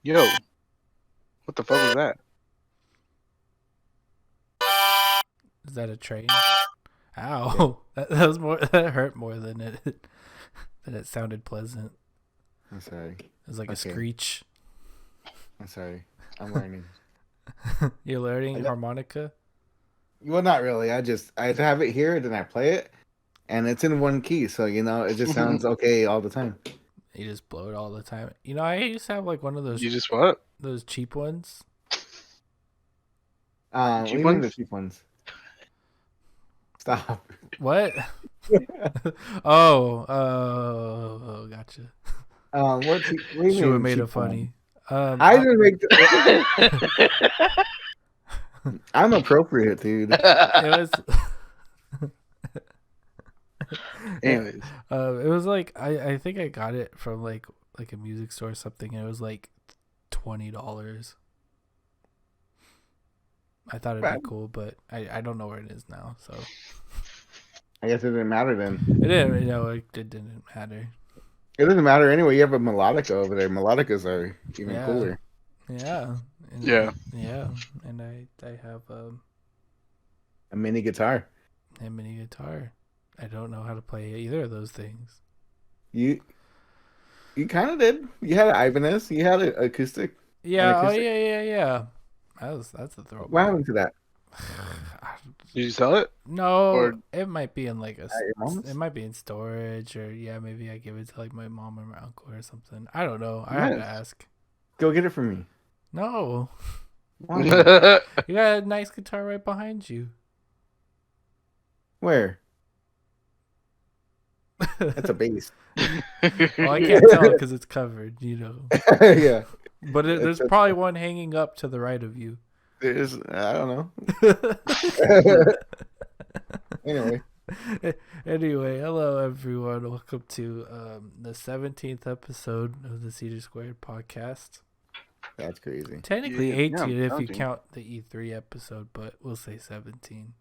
Yo, what the fuck was that? Is that a train? Yeah. Ow! That was more. That hurt more than it sounded pleasant. I'm sorry. It was like a Okay. screech. I'm sorry. I'm learning. You're learning I got- harmonica. Well, not really. I have it here, then I play it, and it's in one key, so it just sounds okay all the time. You just blow it all the time. You know, I used to have like one of You just what? those cheap ones. What do Cheap you mean the ones? cheap ones? Stop. What? Oh, gotcha. What do you Shua mean made cheap it funny. I didn't make. I'm appropriate, dude. It was. Anyways, It was like I think I got it from like a music store or something. And it was like $20. I thought it'd be cool, but I don't know where it is now. So I guess it didn't matter then. it didn't. It didn't matter. It doesn't matter anyway. You have a melodica over there. Melodicas are even Yeah. cooler. Yeah. And, Yeah. Yeah, and I have A mini guitar. a mini guitar. I don't know how to play either of those things. You kind of did. You had an Ibanez. You had an acoustic. Yeah. Oh acoustic? yeah. That's a throwback. What happened to that? did you sell it? No, Or- it might be in like your mom's? it might be in storage, or maybe I give it to like my mom or my uncle or something. I don't know. I had to Nice. ask. Go get it from me. No, Why? you got a nice guitar right behind you. Where? That's a bass. Well, I can't tell because it's covered, Yeah. But there's It's probably one hanging up to the right of you. There's. I don't know. Anyway. Anyway, hello everyone. Welcome to the 17th episode of the Cedar Squared podcast. That's crazy. Technically Yeah, 18 if you 17. count the E3 episode, but we'll say 17.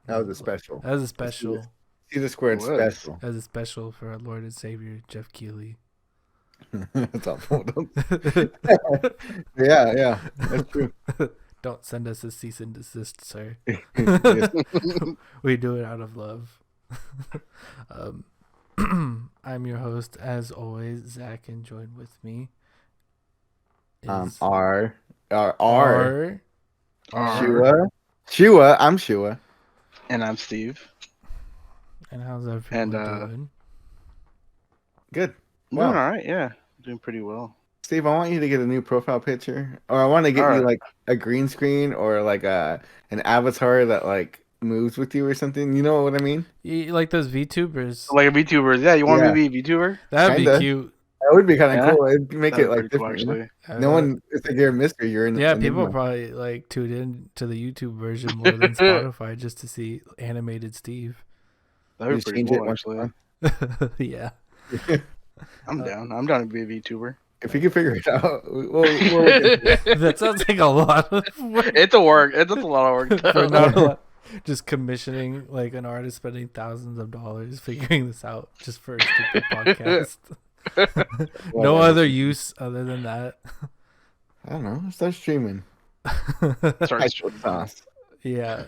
That was a special. That was a special. See the squared It was. special. That was a special for our Lord and Savior Jeff Keighley. That's awful. Yeah. That's true. Don't send us a cease and desist, sir. Yes. We do it out of love. I'm your host, as always, Zach, and joined with me is R. R. Shua. I'm Shua. And I'm Steve. And how's everyone And, doing? Good. Doing all right, yeah. Doing pretty well. Steve, I want you to get a new profile picture, or I want to get All you right. like a green screen or like an avatar that like moves with you or something. You know what I mean? You like those VTubers? Like a VTuber. Yeah, you want Yeah. me to be a VTuber? That'd Kinda. be cute. That would be kind of Yeah? cool. It'd make That'd it be like pretty cool, different. You know? actually. No one. It's like you're a mystery. You're in. Yeah, an people enigma. probably like tune in to the YouTube version more than Spotify just to see animated Steve. That would Just be pretty change it cool, once actually. Yeah. I'm down. I'm down to be a VTuber. If you can figure it out, we'll look into it. That sounds like a lot of work. It's a work. It's a lot of work. For though. not a lot. Just commissioning like an artist spending thousands of dollars figuring this out just for a stupid podcast. No Whatever. other use other than that. I don't know. Start streaming. Sorry, Ice sauce. Yeah.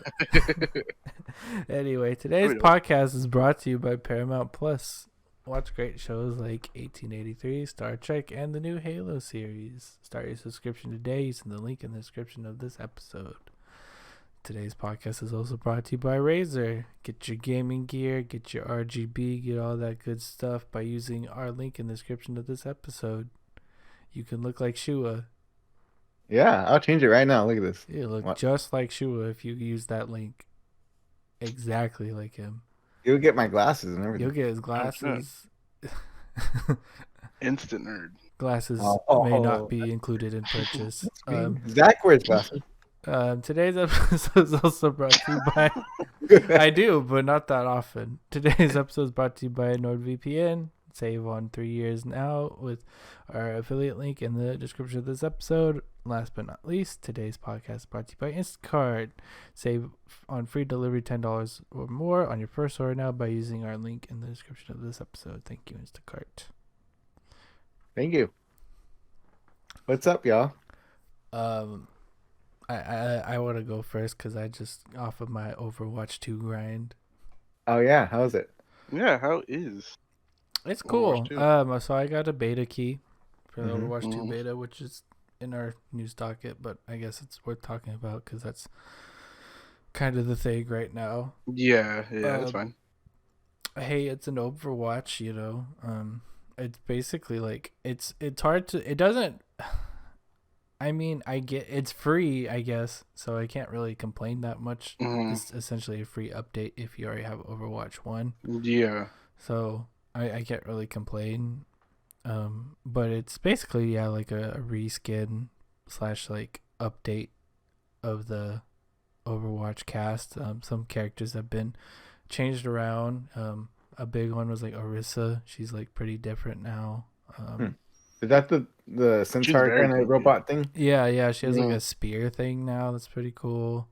Anyway, today's Wait, podcast is brought to you by Paramount Plus. Watch great shows like 1883, Star Trek, and the new Halo series. Start your subscription today using the link in the description of this episode. Today's podcast is also brought to you by Razer. Get your gaming gear, get your RGB, get all that good stuff by using our link in the description of this episode. You can look like Shua. Yeah, I'll change it right now. Look at this. You look What? just like Shua if you use that link. Exactly like him. You'll get my glasses and everything. You'll get his glasses. Instant nerd. Glasses Oh. may not be included in purchase. Zach wears glasses. Today's episode is also brought to you by... I do, but not that often. Today's episode is brought to you by NordVPN. Save on 3 years now with our affiliate link in the description of this episode. Last but not least, today's podcast is brought to you by Instacart. Save on free delivery $10 or more on your first order now by using our link in the description of this episode. Thank you, Instacart. Thank you. What's up, y'all? Um, I want to go first because I just off of my Overwatch 2 grind. Oh yeah, how's it? Yeah, how is It's Overwatch cool. 2? So I got a beta key for the Mhm. Overwatch 2 Mhm. beta, which is in our news docket, but I guess it's worth talking about because that's kind of the thing right now. Yeah, that's Um, fine. hey, it's an Overwatch, it's basically like it's hard to it doesn't I mean, I get it's free, I guess, so I can't really complain that much. Mhm. It's essentially a free update if you already have Overwatch 1. Yeah. So I can't really complain. But it's basically like a reskin slash like update of the Overwatch cast. Some characters have been changed around. A big one was like Orisa. She's like pretty different now. Is that the She's centaur very kind of cool. robot thing? Yeah, she has like Mhm. a spear thing now. That's pretty cool.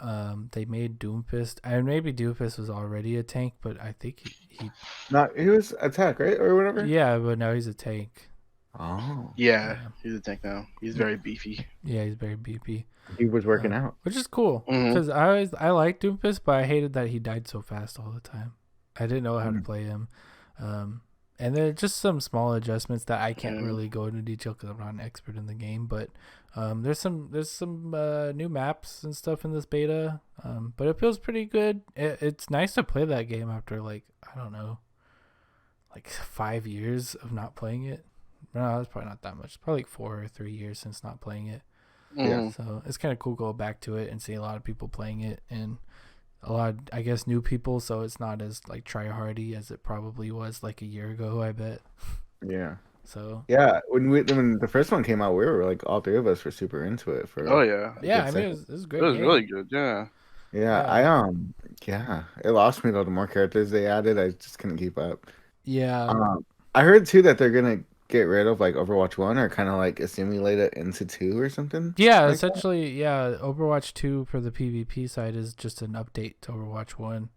They made Doomfist, and maybe Doomfist was already a tank, but I think he Not he was attack, right? Or whatever? yeah, but now he's a tank. Oh. Yeah, Yeah. he's a tank now. He's very beefy. Yeah, he's very BP. He was working out. Which is cool Mhm. because I like Doomfist, but I hated that he died so fast all the time. I didn't know how to play him, and then just some small adjustments that I can't really go into detail because I'm not an expert in the game. But there's some new maps and stuff in this beta, but it feels pretty good. It's nice to play that game after like I don't know, like 5 years of not playing it. No, it's probably not that much. Probably like 4 or 3 years since not playing it. Yeah. So it's kind of cool going back to it and see a lot of people playing it and a lot of, I guess, new people. So it's not as like try hardy as it probably was like a year ago, I bet. Yeah. So Yeah. When the first one came out, we were like all three of us were super into it for Oh yeah. a yeah, good I mean second. it was a It great was game. really good. Yeah. Yeah, yeah, it lost me though. The more characters they added, I just couldn't keep up. Yeah, I heard too that they're gonna get rid of like Overwatch 1 or kind of like assimilate it into 2 or something. yeah. Like that. Essentially, yeah. Overwatch 2 for the PvP side is just an update to Overwatch 1.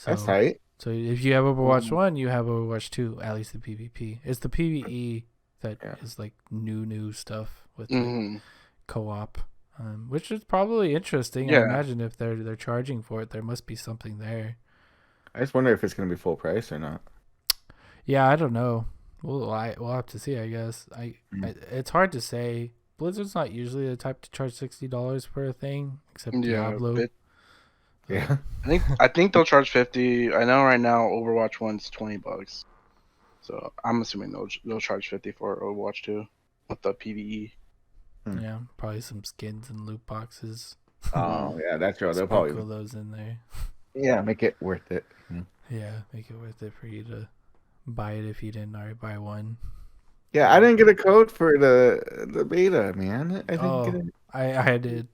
That's So tight. so if you have Overwatch Mhm. 1, you have Overwatch 2. At least the PvP. It's the PvE that Yeah. is like new stuff with the Mhm. co-op, which is probably interesting. I Yeah. imagine if they're charging for it, there must be something there. I just wonder if it's gonna be full price or not. Yeah, I don't know. We'll have to see. I guess it's hard to say. Blizzard's not usually the type to charge $60 for a thing, except Yeah. Diablo. Yeah. I think they'll charge 50. I know right now Overwatch 1's $20. So I'm assuming they'll charge 50 for Overwatch 2 with the PvE. Yeah, probably some skins and loot boxes. Oh yeah, that's true. They'll probably Sprinkle those in there. make it worth it. Yeah, make it worth it for you to buy it if you didn't already buy one. Yeah, I didn't get a code for the beta, man. I didn't get it. I did.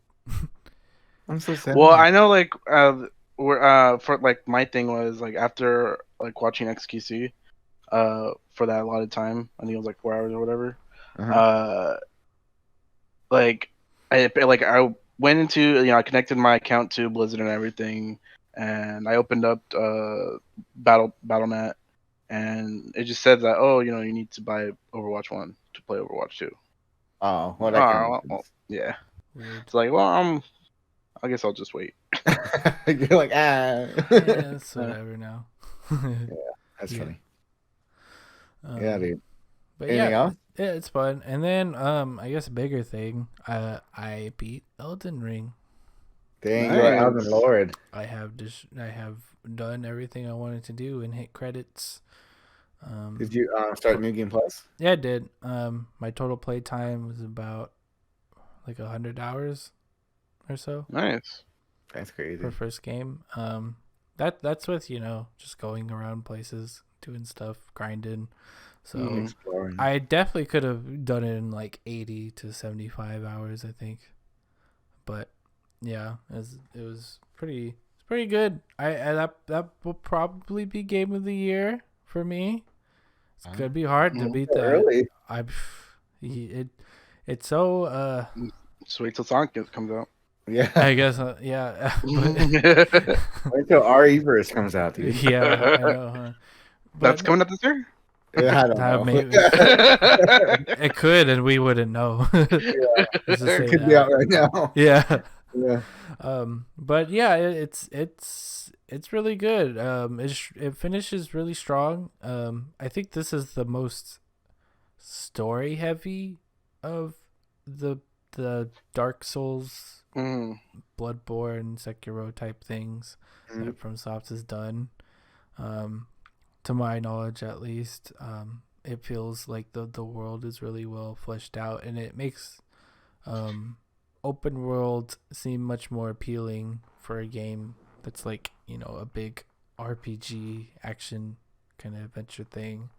I'm so sad. Well, I know like for like my thing was like after like watching XQC for that allotted time, I think it was like 4 hours or whatever. Uh-huh. Like I went into I connected my account to Blizzard and everything, and I opened up Battle.net, and it just said that you need to buy Overwatch 1 to play Overwatch 2. Oh, well, that kind of Well, yeah. Weird. It's like, well, I guess I'll just wait. You're like, Yeah, it's whatever now. that's Yeah. funny. Um, Yeah, dude. But Anything yeah, else? it's fun. And then I guess a bigger thing, I beat Elden Ring. Dang, you're Nice. Elden Lord. I have done everything I wanted to do and hit credits. Did you start New Game Plus? Yeah, I did. My total play time was about like 100 hours or so Nice. That's crazy. for first game. That's with just going around places, doing stuff, grinding. So Mhm. Exploring. I definitely could have done it in like 80 to 75 hours, I think. But yeah, it was pretty good. That will probably be game of the year for me. It's gonna be hard to beat that. Early. It's so Just wait till Sonic comes out. Yeah. I guess yeah. Wait till RE verse comes out, dude. Yeah, I know. Huh? That's But coming up this year? I don't know. Maybe it could, and we wouldn't know. Yeah, Let's just it say could be out that. right now. Yeah. Yeah. But yeah, it's really good. It finishes really strong. I think this is the most story heavy of the Dark Souls, Mm. Bloodborne, Sekiro type things that FromSoft has done. To my knowledge, at least, it feels like the world is really well fleshed out, and it makes open world seem much more appealing for a game that's like, a big RPG action kind of adventure thing.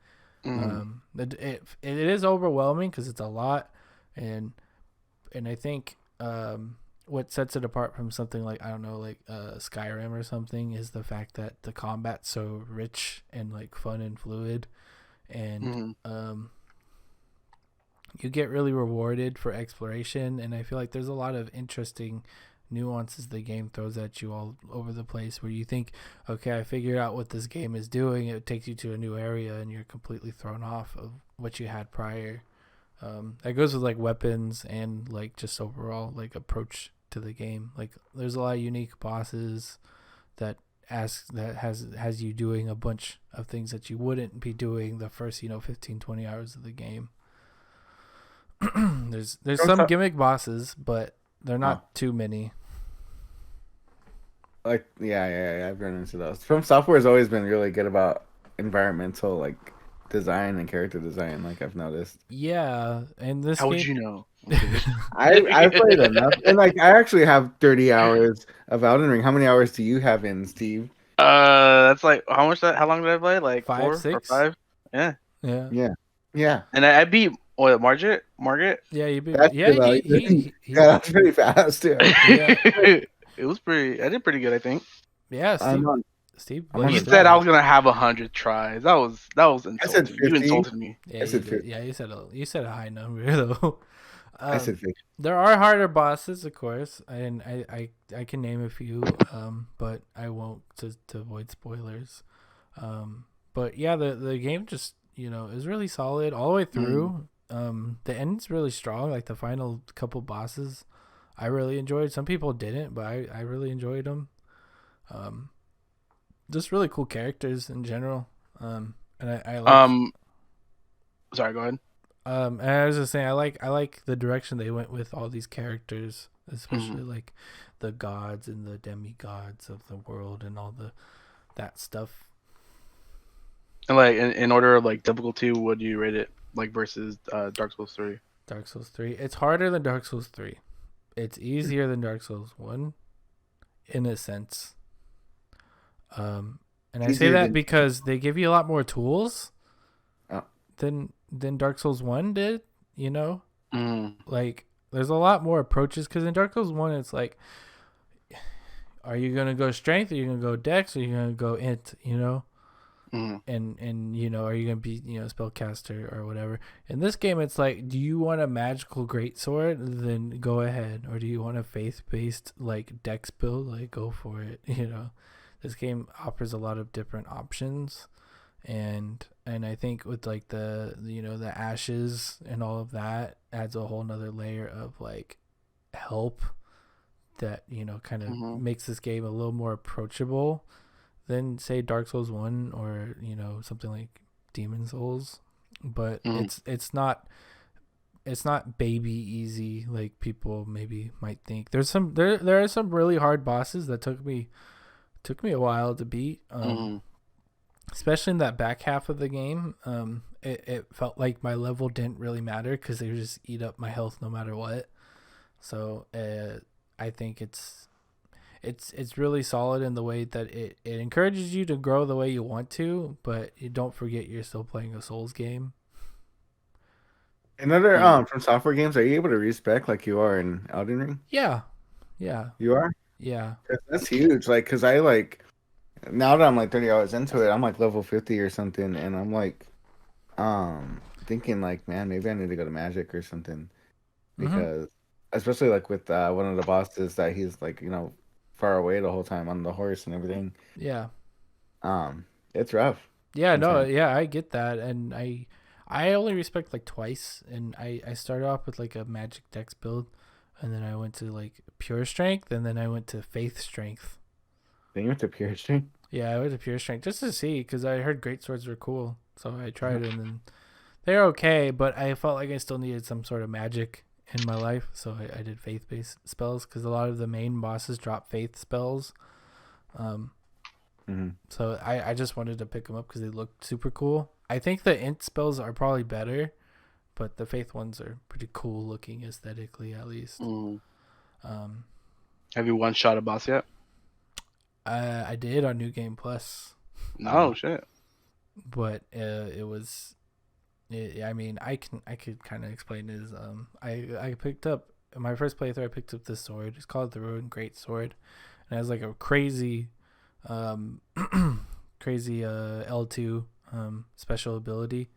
It is overwhelming because it's a lot, and I think what sets it apart from something like, I don't know, like Skyrim or something, is the fact that the combat's so rich and like fun and fluid, and you get really rewarded for exploration. And I feel like there's a lot of interesting nuances the game throws at you all over the place, where you think, okay, I figured out what this game is doing. It takes you to a new area and you're completely thrown off of what you had prior. That goes with like weapons and like just overall like approach to the game. Like there's a lot of unique bosses that has you doing a bunch of things that you wouldn't be doing the first 15-20 hours of the game. There's some gimmick bosses, but they're not too many. Like yeah, I've run into those. From Software has always been really good about environmental like design and character design. Like I've noticed. Yeah, and this How game, would you know? I've played enough, and like I actually have 30 hours of Elden Ring. How many hours do you have in, Steve? That's like how much that? How long did I play? Like 5, 4 or 6? 5? Yeah. Yeah. And I beat Margaret. Yeah, you beat. That's Yeah, good, he yeah, that's pretty fast too. yeah, It was pretty. I did pretty good, I think. yeah. Steve, I'm You on said I was gonna have 100 tries. That was insulting. I said You 50. insulted me. Yeah, I said you 50. Yeah, you said a high number though. I said 50. There are harder bosses, of course, and I can name a few, but I won't to avoid spoilers. But yeah, the game just is really solid all the way through. The end's really strong. Like the final couple bosses, I really enjoyed. Some people didn't, but I really enjoyed them. Just really cool characters in general. And I like. Sorry, go ahead. And I was just saying, I like the direction they went with all these characters, especially like the gods and the demigods of the world and all that stuff. And like in order of like difficulty, what do you rate it like versus Dark Souls 3? Dark Souls 3. It's harder than Dark Souls 3. It's easier than Dark Souls 1 in a sense. And I say that because they give you a lot more tools than Dark Souls 1 did, Like there's a lot more approaches, because in Dark Souls 1 it's like, are you going to go strength, or are you going to go dex, or are you going to go int, And are you gonna be spellcaster or whatever? In this game, it's like, do you want a magical greatsword? Then go ahead. Or do you want a faith-based like dex build? Like go for it. This game offers a lot of different options, and I think with like the the ashes and all of that adds a whole nother layer of like help that kind of makes this game a little more approachable than say Dark Souls 1 or something like Demon Souls. But it's not baby easy like people maybe might think. There are some really hard bosses that took me a while to beat, especially in that back half of the game. It felt like my level didn't really matter because they would just eat up my health no matter what. So I think it's really solid in the way that it encourages you to grow the way you want to, but you don't forget you're still playing a Souls game. Another from software games, are you able to respec like you are in Elden Ring? Yeah. You are? Yeah. That's huge. Like, cause I like now that I'm like 30 hours into it, I'm like level 50 or something, and I'm like, thinking like, man, maybe I need to go to Magic or something, because especially like with one of the bosses that he's like far away the whole time on the horse and everything. Yeah. It's rough. Yeah, no, Sometimes. yeah, I get that, and I only respect like twice, and I started off with like a magic dex build, and then I went to like pure strength, and then I went to faith strength. Then you went to pure strength. Yeah, I went to pure strength just to see because I heard great swords were cool, so I tried it, and then they're okay, but I felt like I still needed some sort of magic in my life, so I did faith based spells because a lot of the main bosses drop faith spells. Um, So I just wanted to pick them up because they looked super cool. I think the int spells are probably better, but the faith ones are pretty cool looking aesthetically, at least. Um, Have you one shot a boss yet? I did on New Game Plus. No shit. But it was. I mean, I could kind of explain it as I picked up in my first playthrough. I picked up this sword. It's called the Ruined Great Sword, and it has like a crazy crazy L2 special ability,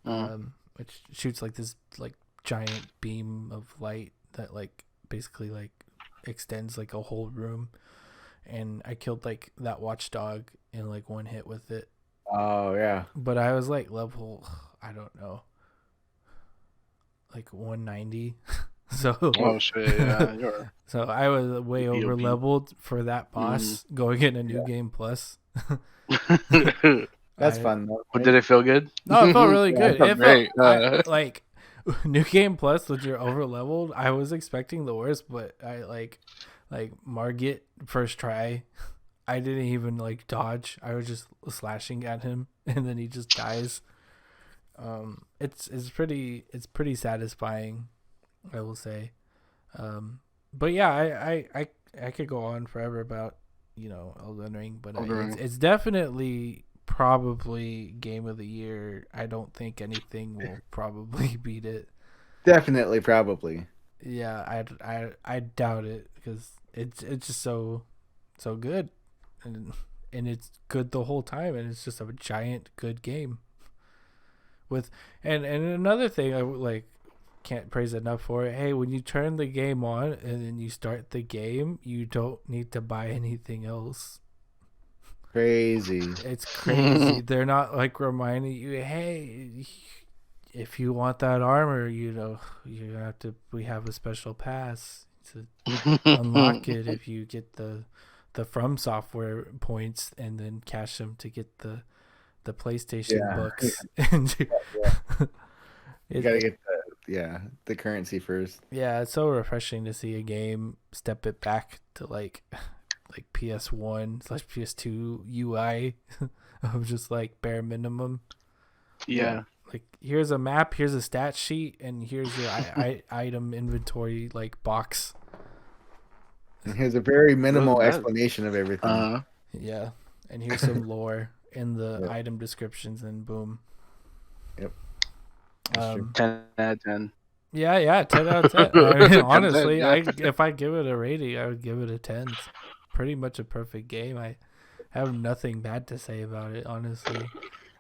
which shoots like this like giant beam of light that like basically like extends like a whole room, and I killed like that watchdog in like one hit with it. Oh yeah. But I was like level, I don't know, like 190. So Oh shit, yeah, you're so I was way EOP. over leveled for that boss going in a New Game Plus. That's fun though. But did it feel good? No, it felt really Yeah, good. it felt It felt great. like New Game Plus when you're over leveled. I was expecting the worst, but I like Margit first try. I didn't even like dodge. I was just slashing at him, and then he just dies. It's pretty satisfying, I will say. But yeah, I could go on forever about Elden Ring, but it's definitely probably game of the year. I don't think anything will probably beat it. Definitely, probably. Yeah, I doubt it because it's just so good, and it's good the whole time, and it's just a giant good game. And another thing I like can't praise enough for it. Hey, when you turn the game on and then you start the game, you don't need to buy anything else. Crazy. It's crazy. They're not like reminding you, hey, if you want that armor, you have to. We have a special pass to unlock it if you get the From Software points and then cash them to get the PlayStation books. You gotta get the currency first. Yeah, it's so refreshing to see a game step it back to like PS1/PS2 UI of just like bare minimum. Yeah. Like here's a map, here's a stat sheet, and here's your item inventory like box. And here's a very minimal explanation of everything. Yeah, and here's some lore in the item descriptions, and boom. Yep. 10 out of 10. Yeah, 10 out of 10. I mean, honestly, if I give it a rating, I would give it a 10. It's pretty much a perfect game. I have nothing bad to say about it, honestly.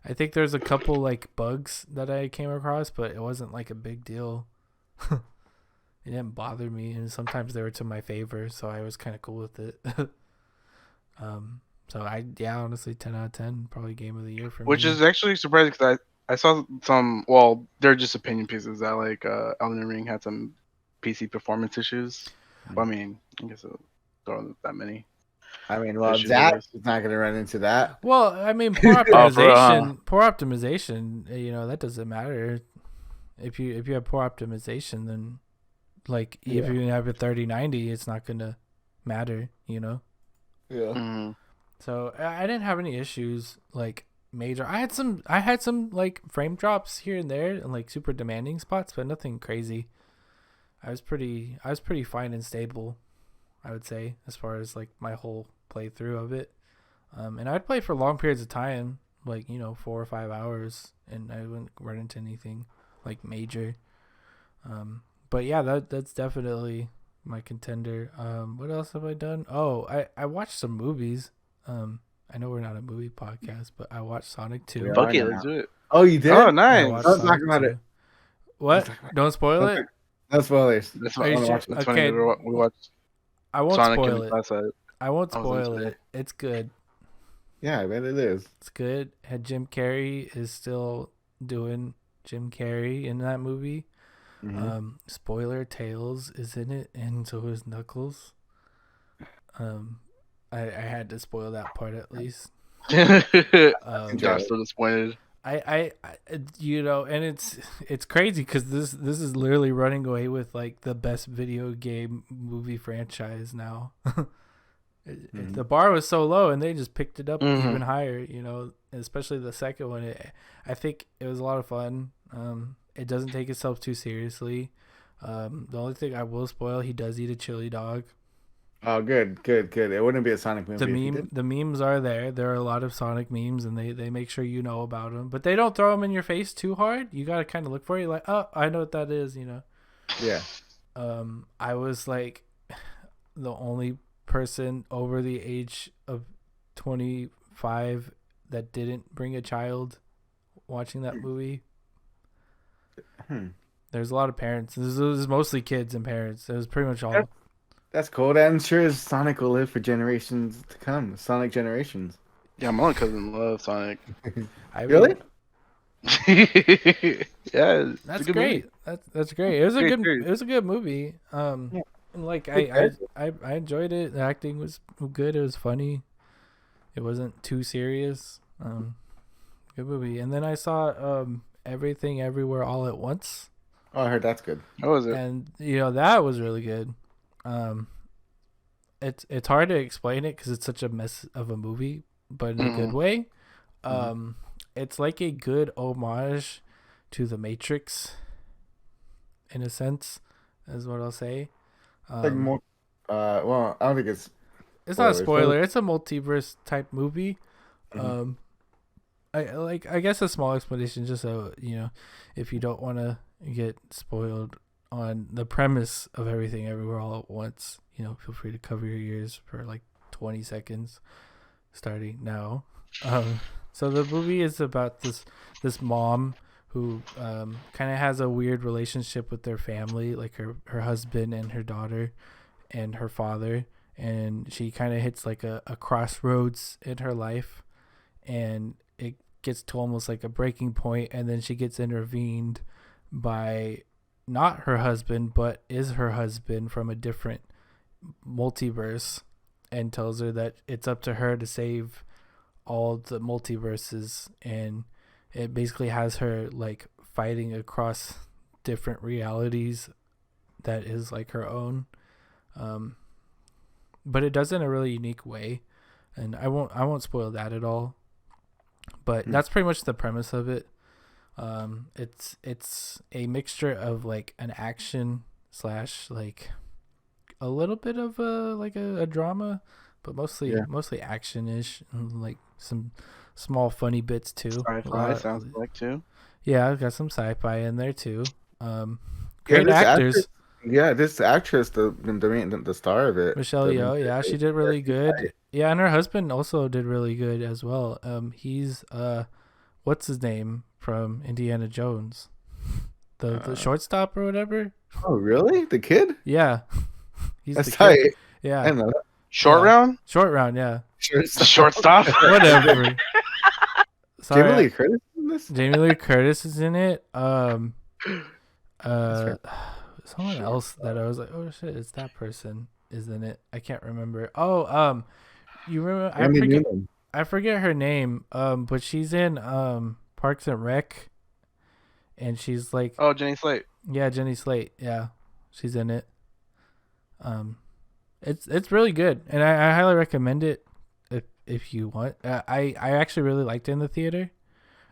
I think there's a couple like bugs that I came across, but it wasn't like a big deal. It didn't bother me, and sometimes they were to my favor, so I was kind of cool with it. So honestly, 10 out of 10, probably game of the year for me. Which is actually surprising because I saw some. Well, they're just opinion pieces that like Elden Ring had some PC performance issues. But, I mean, I guess there aren't that many. I mean, well, Zach is not going to run into that. Well, I mean, poor optimization. That doesn't matter. If you have poor optimization, then like if you have a 3090, it's not gonna matter. Yeah. Mm-hmm. So I didn't have any issues like major. I had some like frame drops here and there and like super demanding spots, but nothing crazy. I was pretty fine and stable, I would say, as far as like my whole playthrough of it. And I'd play for long periods of time, like 4 or 5 hours, and I wouldn't run into anything like major. But yeah, that's definitely my contender. What else have I done? Oh, I watched some movies. I know we're not a movie podcast, but I watched Sonic 2. Okay, let's do it. Oh, you did? Oh, nice. Don't talk about it. What? Don't spoil it? No spoilers. That's funny. We watched I won't Sonic spoil it. last night. I won't spoil it. It's good. Yeah, I bet it is. It's good. And Jim Carrey is still doing Jim Carrey in that movie. Mm-hmm. Spoiler, Tails is in it, and so is Knuckles. I had to spoil that part at least. Josh still disappointed. I and it's crazy because this is literally running away with like the best video game movie franchise now. The bar was so low, and they just picked it up even higher. Especially the second one. I think it was a lot of fun. It doesn't take itself too seriously. The only thing I will spoil, he does eat a chili dog. Oh, good. It wouldn't be a Sonic movie. The memes are there. There are a lot of Sonic memes, and they make sure you know about them. But they don't throw them in your face too hard. You got to kind of look for it. You're like, oh, I know what that is, Yeah. I was like the only person over the age of 25 that didn't bring a child watching that movie. There's a lot of parents. This was mostly kids and parents. It was pretty much all. That's cool. I'm sure Sonic will live for generations to come. Sonic generations. Yeah, my cousin loves Sonic. Really? Yeah, that's great. That's great. It was a good. Series. It was a good movie. Like I enjoyed it. The acting was good. It was funny. It wasn't too serious. Good movie. And then I saw Everything Everywhere All at Once. Oh, I heard that's good. How was it? And that was really good. It's hard to explain it because it's such a mess of a movie, but in a good way. It's like a good homage to The Matrix, in a sense, is what I'll say. Like more, well, I don't think it's. It's not a spoiler. It's a multiverse type movie. I guess a small explanation, just so if you don't want to get spoiled on the premise of Everything Everywhere All at Once, feel free to cover your ears for like 20 seconds, starting now. So the movie is about this mom who kind of has a weird relationship with their family, like her husband and her daughter and her father, and she kind of hits like a crossroads in her life, and it gets to almost like a breaking point, and then she gets intervened by not her husband, but is her husband from a different multiverse, and tells her that it's up to her to save all the multiverses, and it basically has her like fighting across different realities that is like her own, but it does it in a really unique way, and I won't spoil that at all, but that's pretty much the premise of it. It's a mixture of like an action / like a little bit of a drama, but mostly action-ish, and like some small funny bits too. Sci-fi sounds like too. Yeah, I've got some sci-fi in there too. Great actors. This actress, the star of it, Michelle Yeoh. She did really good. Yeah, and her husband also did really good as well. He's what's his name from Indiana Jones, the shortstop or whatever. Oh, really? The kid? Yeah, that's tight. Yeah, I know that. Short round. Yeah. Shortstop. Whatever. Sorry, Jamie Lee Curtis is in this? Jamie Lee Curtis is in it. Someone else that I was like, oh shit, it's that person is in it. I can't remember. Oh, you remember? I forget her name. But she's in Parks and Rec, and she's like, oh, Jenny Slate. Yeah, Jenny Slate. Yeah, she's in it. It's really good, and I highly recommend it if you want. I actually really liked it in the theater,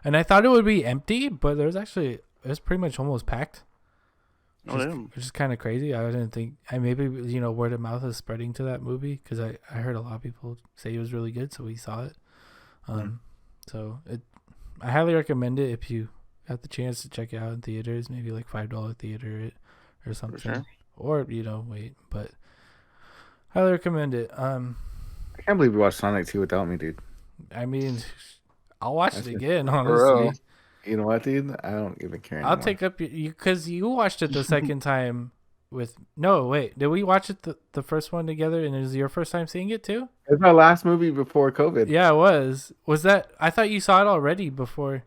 and I thought it would be empty, but it was pretty much almost packed. Which is kind of crazy. I didn't think. Maybe word of mouth is spreading to that movie, because I heard a lot of people say it was really good, so we saw it. So I highly recommend it if you have the chance to check it out in theaters. Maybe like $5 theater or something, sure. Or wait, but highly recommend it. I can't believe you watched Sonic 2 without me, dude. I mean, I'll watch it again, honestly. You know what, dude? I don't even care anymore. I'll take up because you watched it the second time No, wait. Did we watch it the first one together? And it was your first time seeing it too? It's my last movie before COVID. Yeah, it was. Was that? I thought you saw it already before.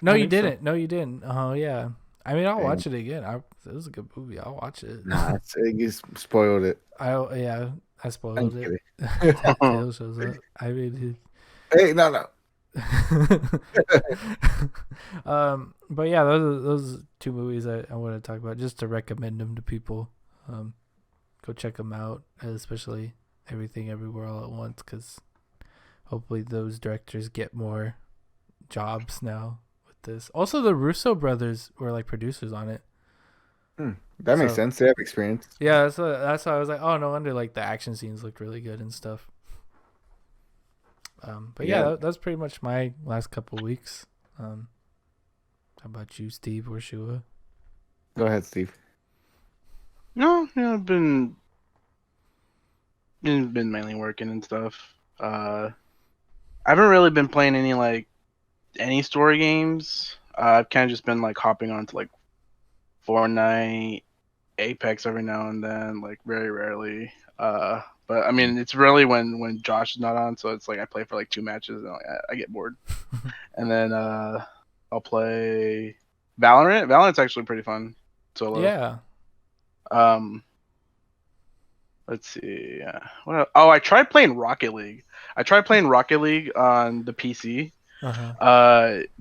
No, I you think so. didn't. No, you didn't. Oh, yeah. I mean, I'll Dang. watch it again. It was a good movie. I'll watch it. Nah, you spoiled it. I I'm spoiled it. kidding. Tail shows up. I mean, Hey, no. but yeah, those are two movies I want to talk about just to recommend them to people. Go check them out, especially Everything Everywhere All at Once, because hopefully those directors get more jobs now with this. Also, the Russo brothers were like producers on it. That makes sense. They have experience. Yeah, that's why I was like, oh, no wonder like the action scenes looked really good and stuff. But yeah, that's pretty much my last couple weeks. How about you, Steve or Shua? Go ahead, Steve. No, yeah, I've been mainly working and stuff. I haven't really been playing any story games. I've kind of just been like hopping onto like Fortnite, Apex every now and then, like very rarely. But I mean, it's really when Josh is not on, so it's like I play for like 2 matches and I get bored. And then I'll play Valorant. Valorant's actually pretty fun solo. Yeah. Let's see. I tried playing Rocket League. I tried playing Rocket League on the PC.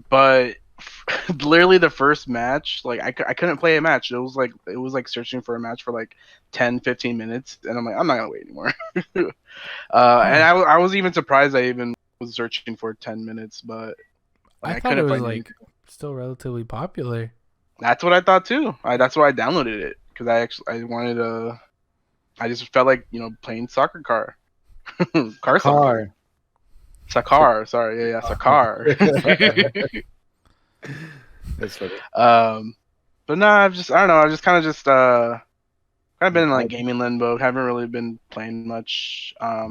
But literally the first match, like I couldn't play a match. It was like searching for a match for like 10-15 minutes, and I'm like, I'm not gonna wait anymore. And I was even surprised I even was searching for 10 minutes, but I thought it was like still relatively popular. That's what I thought too. That's why I downloaded it, because I wanted to. I just felt like playing soccer car. Soccer. Sakar, sorry, yeah, Sakar. That's funny. But no, I don't know. I've just kind of been in like gaming limbo. Haven't really been playing much. I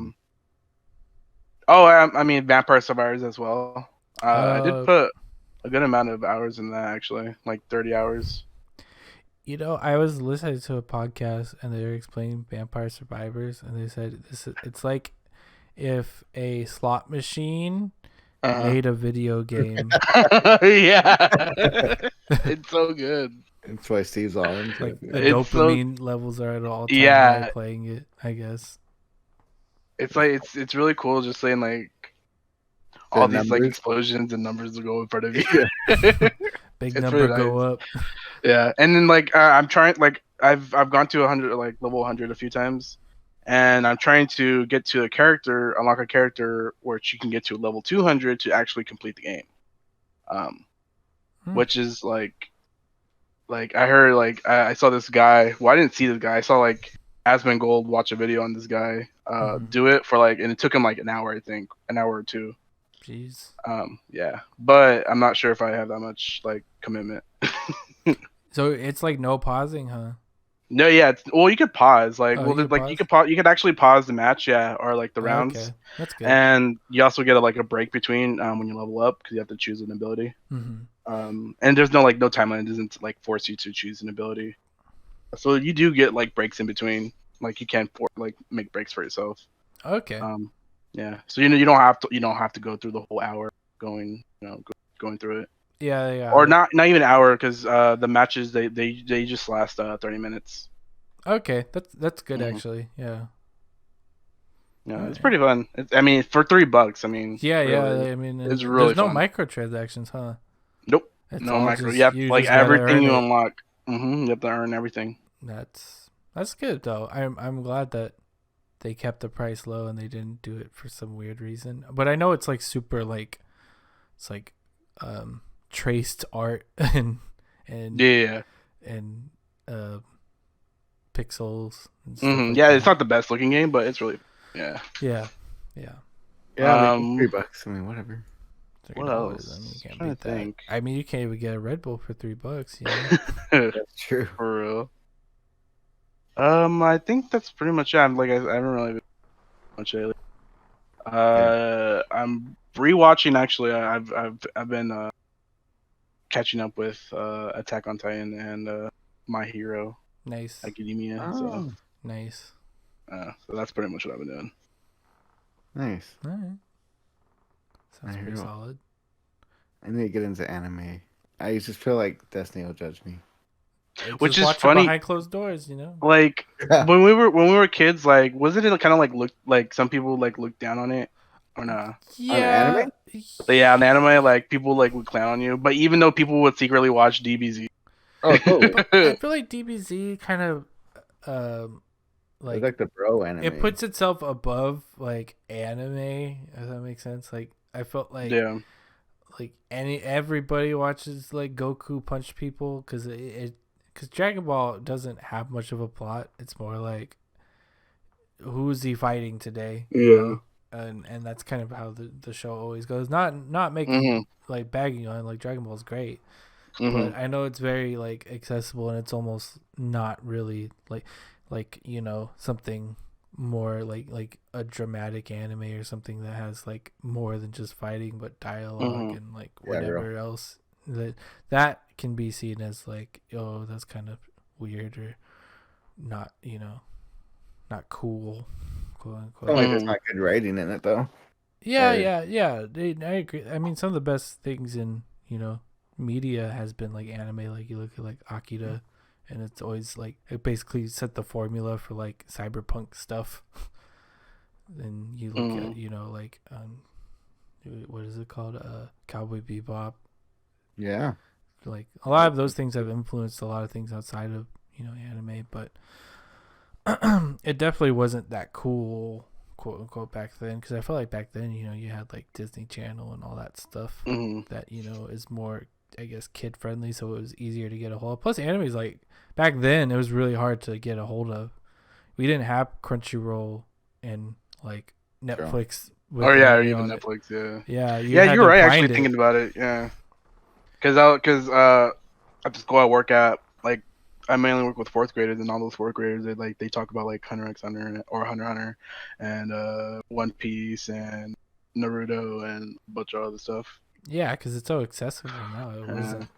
mean, Vampire Survivors as well. I did put a good amount of hours in that, actually, like 30 hours. I was listening to a podcast and they were explaining Vampire Survivors, and they said it's like if a slot machine made a video game. Yeah. It's so good. That's why Steve's all into like it. the dopamine levels are at all time high playing it, I guess. It's like it's really cool just saying like all these like explosions and numbers will go in front of you. Big number go up. Yeah, and then like I'm trying, like I've gone to 100, like level 100 a few times, and I'm trying to get to unlock a character where you can get to level 200 to actually complete the game. Which is like I heard, like I saw this guy. Well, I didn't see this guy. I saw like Asmongold watch a video on this guy do it for like, and it took him like an hour, I think, an hour or two. Jeez. Yeah, but I'm not sure if I have that much like commitment. So it's like no pausing, huh? No, yeah. You could pause. Like, you could pause. You could actually pause the match, yeah, or like the rounds. Okay, that's good. And you also get a break between when you level up, because you have to choose an ability. And there's no timeline. It doesn't like force you to choose an ability. So you do get like breaks in between. Like you can make breaks for yourself. Okay. Yeah. So you don't have to go through the whole hour going through it. Yeah. Or not even an hour, because the matches they just last 30 minutes. Okay, that's good actually. Yeah. Yeah, it's pretty fun. I mean, for $3, I mean. Yeah, really, yeah. I mean, it's really there's no fun. Microtransactions, huh? Nope. It's no micro. You have like everything you unlock. You have to earn everything. That's good though. I'm glad that they kept the price low and they didn't do it for some weird reason. But I know it's like super like, it's like traced art and yeah and pixels and stuff like that. It's not the best looking game, but it's really yeah. $3. I mean, whatever. What else? I mean, you can't beat that. I mean, you can't even get a Red Bull for $3. That's true. For real. I think that's pretty much it. I haven't really been much lately. I'm rewatching, actually. I've been catching up with Attack on Titan and My Hero. Nice. academia. Oh, Nice. So that's pretty much what I've been doing. nice. All right. I Sounds pretty hear. solid. I need to get into anime. I just feel like Destiny will judge me. Which Just is watch it funny. behind closed doors, you know. Like Yeah. when we were kids, like wasn't it kind of like look like some people like look down on it or nah? On Yeah. anime? But yeah, in anime, like people like would clown on you. But even though people would secretly watch DBZ. Oh, totally. But I feel like DBZ kind of um It's like like the bro it anime. puts itself above like anime, if that makes sense. Like I felt Yeah. like everybody watches like Goku punch people because because Dragon Ball doesn't have much of a plot. It's more like who's he fighting today, you Yeah. know, and that's kind of how the show always goes. Not making Mhm. like bagging on like Dragon Ball is great, but Mhm. I know it's very like accessible and it's almost not really like you know something more like a dramatic anime or something that has like more than just fighting but dialogue Mhm. and like Yeah, bro. whatever else that can be seen as like, oh, that's kind of weird or not, you know, not cool, quote Feel unquote. like there's Mhm. not good writing in it though. Yeah, Or yeah, yeah. I agree. I mean, some of the best things in, you know, media has been like anime. Like you look at like Akira, and it's always like it basically set the formula for like cyberpunk stuff. Then you look at, Mhm. you know, like what is it called? Cowboy Bebop. yeah. Like a lot of those things have influenced a lot of things outside of, you know, anime, but it definitely wasn't that cool, quote unquote, back then. Because I felt like back then, you know, you had like Disney Channel and all that stuff Mhm. that, you know, is more, I guess, kid friendly, so it was easier to get a hold of. Plus, anime is like back then it was really hard to get a hold of. We didn't have Crunchyroll and like True. Netflix Oh with yeah, or anime even on it. Netflix. Yeah. Yeah, you Yeah, had you're to right. Actually, find it. thinking about it. Yeah. Cause at the school I work at, like I mainly work with fourth graders, and all those fourth graders they talk about like Hunter x Hunter or Hunter x Hunter, and One Piece and Naruto and a bunch of other stuff. Yeah, because it's so accessible now. It Yeah. wasn't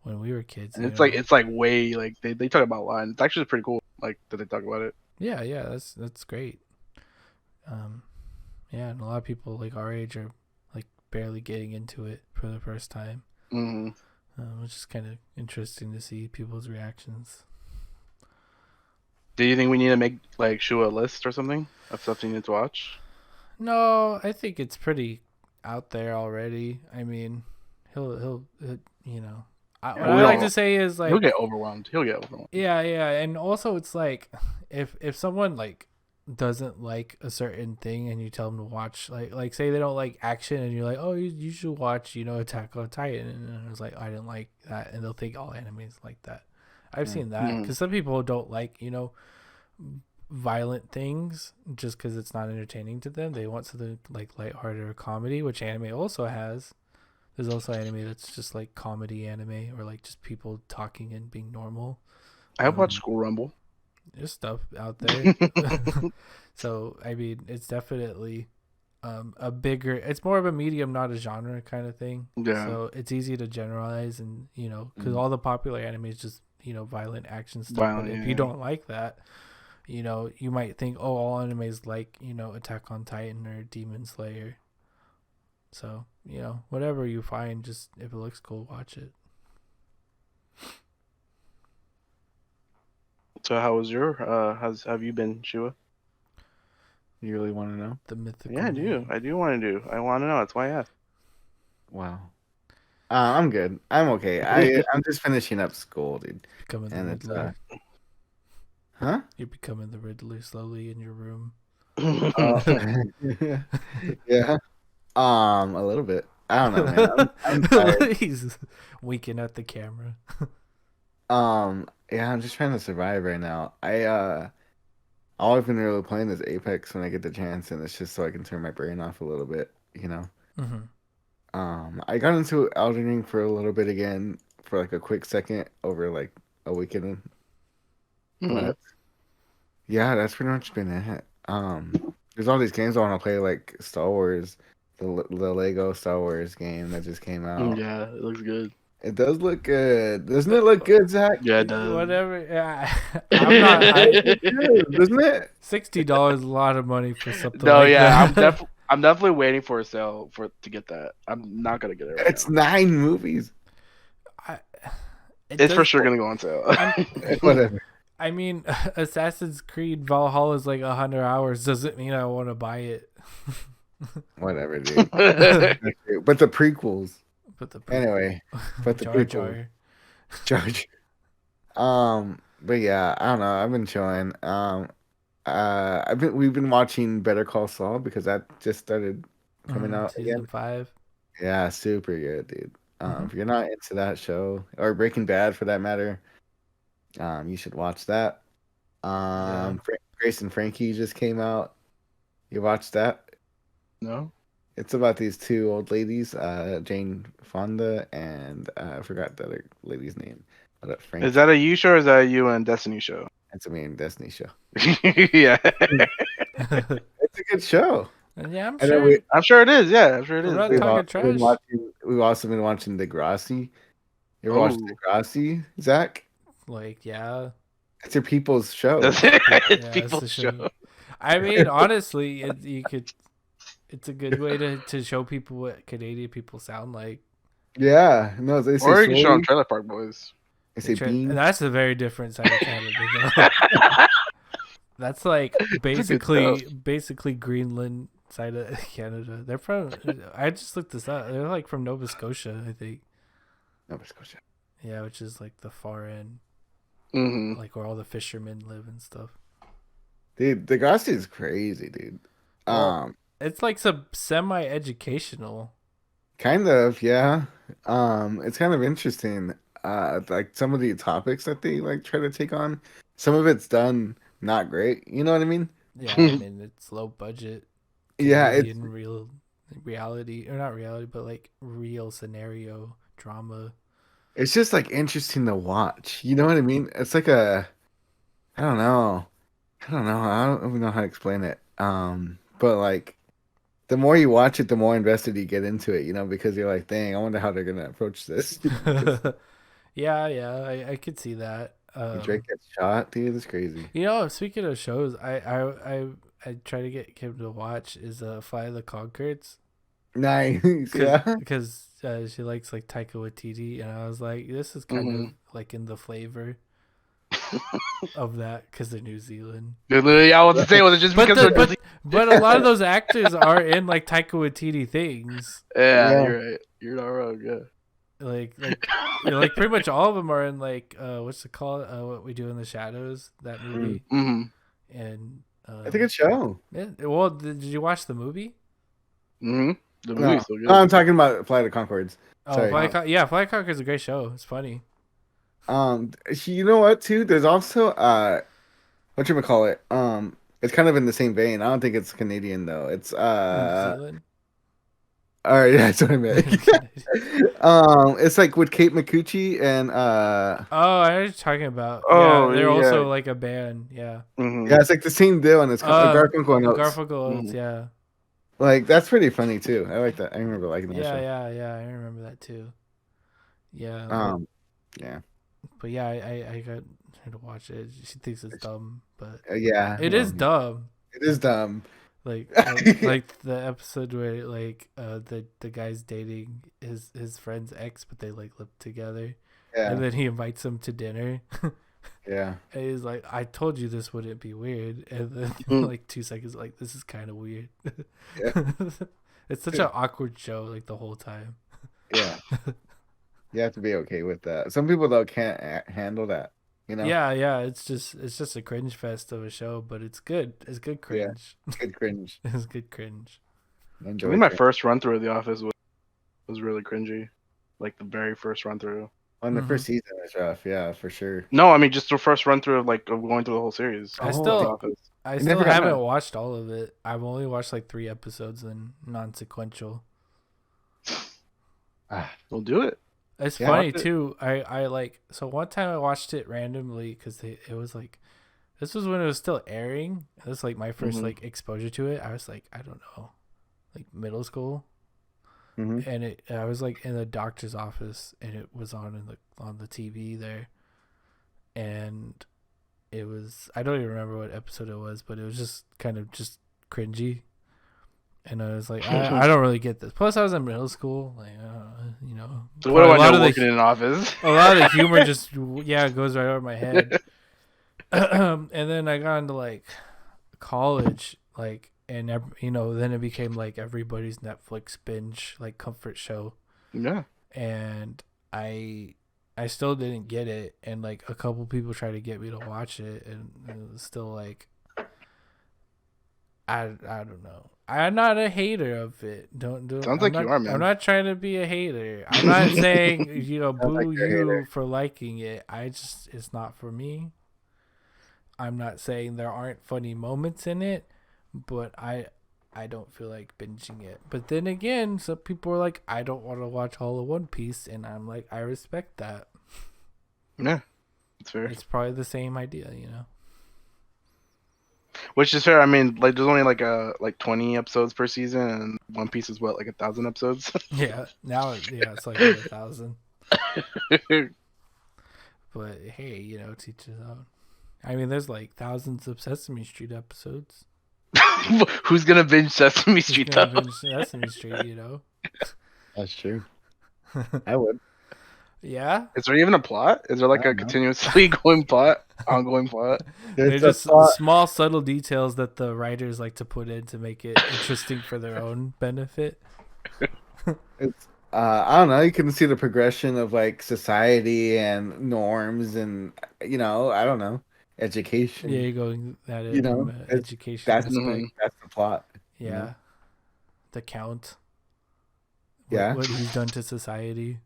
when we were kids, And you it's like know. it's like way like they talk about a lot. And it's actually pretty cool. Like that they talk about it. Yeah, yeah, that's great. Um, yeah, and a lot of people like our age are like barely getting into it for the first time, Hmm. which is kind of interesting to see people's reactions. Do you think we need to make like Shua a list or something of stuff you need to watch? No, I think it's pretty out there already. I mean, you know, Yeah, what Well, we I like don't. to say is He'll like, get overwhelmed. He'll get overwhelmed. yeah, yeah, and also it's like, if someone like doesn't like a certain thing and you tell them to watch like say they don't like action and you're like, oh, you should watch, you know, Attack on Titan, and it's like I didn't like that, and they'll think all anime is like that. I've Mm. seen that Hmm. because some people don't like, you know, violent things just because it's not entertaining to them. They want something like lighthearted or comedy, which anime also has. There's also anime that's just like comedy anime or like just people talking and being normal. I have watched Um, School Rumble. there's stuff out there. So I mean, it's definitely a bigger. It's more of a medium, not a genre kind of thing. Yeah, So it's easy to generalize, and you know, because Mm. all the popular anime is just, you know, violent action stuff. But violent. if Yeah, you yeah. don't like that, you know, you might think, oh, all anime is like, you know, Attack on Titan or Demon Slayer. So, you know, whatever you find, just if it looks cool, watch it. So how was your have you been, Shua? You really want to know? The mythical Yeah, I do. man. I do want to do. I want to know. That's why I asked. Wow. I'm good. I'm okay. I'm just finishing up school, dude. Becoming the And it's Riddler. huh? You're becoming the Riddler slowly in your room. Oh, yeah. A little bit. I don't know, man. I'm tired. He's winking at the camera. Yeah, I'm just trying to survive right now. All I've been really playing is Apex when I get the chance, and it's just so I can turn my brain off a little bit, you know. Mm-hmm. I got into Elden Ring for a little bit again for like a quick second over like a weekend, Hmm. but yeah, that's pretty much been it. There's all these games I want to play, like Star Wars, the Lego Star Wars game that just came out. Yeah, it looks good. It does look good. Doesn't it look good, Zach? Yeah, it does. Whatever. Yeah, I'm not. It does, doesn't it? $60 is a lot of money for something No, like yeah, that. I'm definitely waiting for a sale to get that. I'm not gonna get it right It's now. 9 movies. I, it It's for does. sure gonna go on sale. Whatever. I mean, Assassin's Creed Valhalla is like 100 hours. Doesn't mean I want to buy it. Whatever, dude. But the prequels. But the Anyway, but the Jar prequels. Jar. Judge. But yeah, I don't know. I've been chilling. We've been watching Better Call Saul because that just started coming out Season again. 5. Yeah, super good, dude. Mhm. If you're not into that show or Breaking Bad for that matter, you should watch that. Grace and Frankie just came out. You watched that? No, It's about these two old ladies, Jane Fonda and I forgot the other lady's name. But is Frankie. that a you show or is that a you and Destiny show? It's a main Destiny show. Yeah, It's a good show. Yeah, I'm And then sure. I'm sure it is. Yeah, I'm sure it I'm is. not we've, Yeah. talking al- we've been trash. watching. We've also been watching Degrassi. You ever watched Oh, Degrassi, Zach? Like, yeah. It's your people's show. that's it. It's Yeah, it's people's the show. show. I mean, honestly, it's a good way to show people what Canadian people sound like. Yeah, no, they say Or you can show on sorry. Trailer Park Boys. They say And beans. that's a very different side of Canada, though. That's like It's a good show. basically Greenland side of Canada. They're from. I just looked this up. They're like from Nova Scotia, I think. Nova Scotia. Yeah, which is like the far end, Mm-hmm. like where all the fishermen live and stuff. Dude, Degrassi is crazy, dude. Well, it's like some semi-educational. Kind of, yeah. It's kind of interesting. Like some of the topics that they like try to take on. Some of it's done not great. You know what I mean? Yeah, I mean it's low budget Yeah, it's Canadian real reality or not reality, but like real scenario drama. it's just like interesting to watch. You know what I mean? It's like a I don't know. I don't know. I don't even know how to explain it. But like the more you watch it, the more invested you get into it, you know, because you're like, dang, I wonder how they're gonna approach this. I could see that. Drake gets shot, dude. It's crazy. You know, speaking of shows, I try to get Kim to watch is Fly the Conchords. Nice, yeah. Because she likes like Taika Waititi, and I was like, this is kind of like in the flavor of that because they're New Zealand. Literally, I was to say, was it just because they're But a lot of those actors are in like Taika Waititi things. Yeah, you're right. You're not wrong. Yeah. Like like pretty much all of them are in like what's it called? What We Do in the Shadows, that movie. Mm-hmm. And It's a good show. yeah, well, did you watch the movie? Mm-hmm. The No, movie's so good. I'm talking about Flight of Concords. Sorry. Fly Conqueror's a great show. It's funny. You know what too? There's also whatchamacallit? It's kind of in the same vein. I don't think it's Canadian though. It's New Zealand. all right, yeah, that's what I meant. It's like with Kate McCucci and Oh, I was talking about. Oh, yeah, they're yeah. also like a band. Yeah. Mm-hmm. yeah, it's like the same deal, and it's called Garfunkel and Oates. Garfunkel Oates, Mhm. yeah. Like that's pretty funny too. I like that. I remember liking that show. Yeah. I remember that too. Yeah. Yeah. But yeah, I got her to watch it. She thinks it's dumb, but Yeah. it is dumb. It is dumb. Like the episode where like the guy's dating his friend's ex, but they like live together, Yeah. and then he invites him to dinner. Yeah. And he's like, I told you this wouldn't be weird. And then like 2 seconds, like, this is kind of weird. Yeah. It's such an awkward show, like the whole time. Yeah. You have to be okay with that. Some people though can't handle that. You know. Yeah. It's just a cringe fest of a show, but it's good. It's good cringe. Good cringe. It's good cringe. I Enjoy think my cringe. first run through of The Office was really cringy, like the very first run through. On the first season was rough. Yeah, for sure. No, I mean just the first run through of going through the whole series. I of still- The Office. I never still got haven't done. watched all of it. I've only watched like 3 episodes and non-sequential. We'll do it. It's Yeah, funny watch it. too. I like so one time I watched it randomly because it was like this was when it was still airing. It was like my 1st Mhm. like exposure to it. I was like I don't know, like middle school, Mhm. and I was like in the doctor's office, and it was on the TV there, and it was, I don't even remember what episode it was, but it was just kind of just cringy. And I was like, I don't really get this. Plus, I was in middle school, like, So what do probably I know working in an office? a lot of the humor just goes right over my head. And then I got into like college, like, and then it became like everybody's Netflix binge, like comfort show. Yeah. And I still didn't get it, and like a couple people tried to get me to watch it, and it was still like, I don't know. I'm not a hater of it. Don't. Sounds like you are, man. I'm not trying to be a hater. I'm not saying boo like you're a you hater. for liking it. It's not for me. I'm not saying there aren't funny moments in it, but I don't feel like binging it. But then again, some people are like, I don't want to watch all of One Piece, and I'm like, I respect that. Yeah, it's fair. It's probably the same idea, Which is fair. I mean, like, there's only like 20 episodes per season, and One Piece is what, like 1,000 episodes. Yeah, now it's like 1,000. But hey, teach his own. I mean, there's like thousands of Sesame Street episodes. Who's gonna binge Sesame Who's Street gonna though? binge Sesame Street, That's true. I would. Yeah. Is there even a plot? Is there like I a don't know. continuously ongoing plot? They're It's a just thought. small, subtle details that the writers like to put in to make it interesting for their own benefit. It's I don't know. You can see the progression of like society and norms, and I don't know, education. Yeah, you're going at You it know, from an it's- education That's aspect. that's the plot. Yeah. you know? The Count. Yeah. What he's done to society.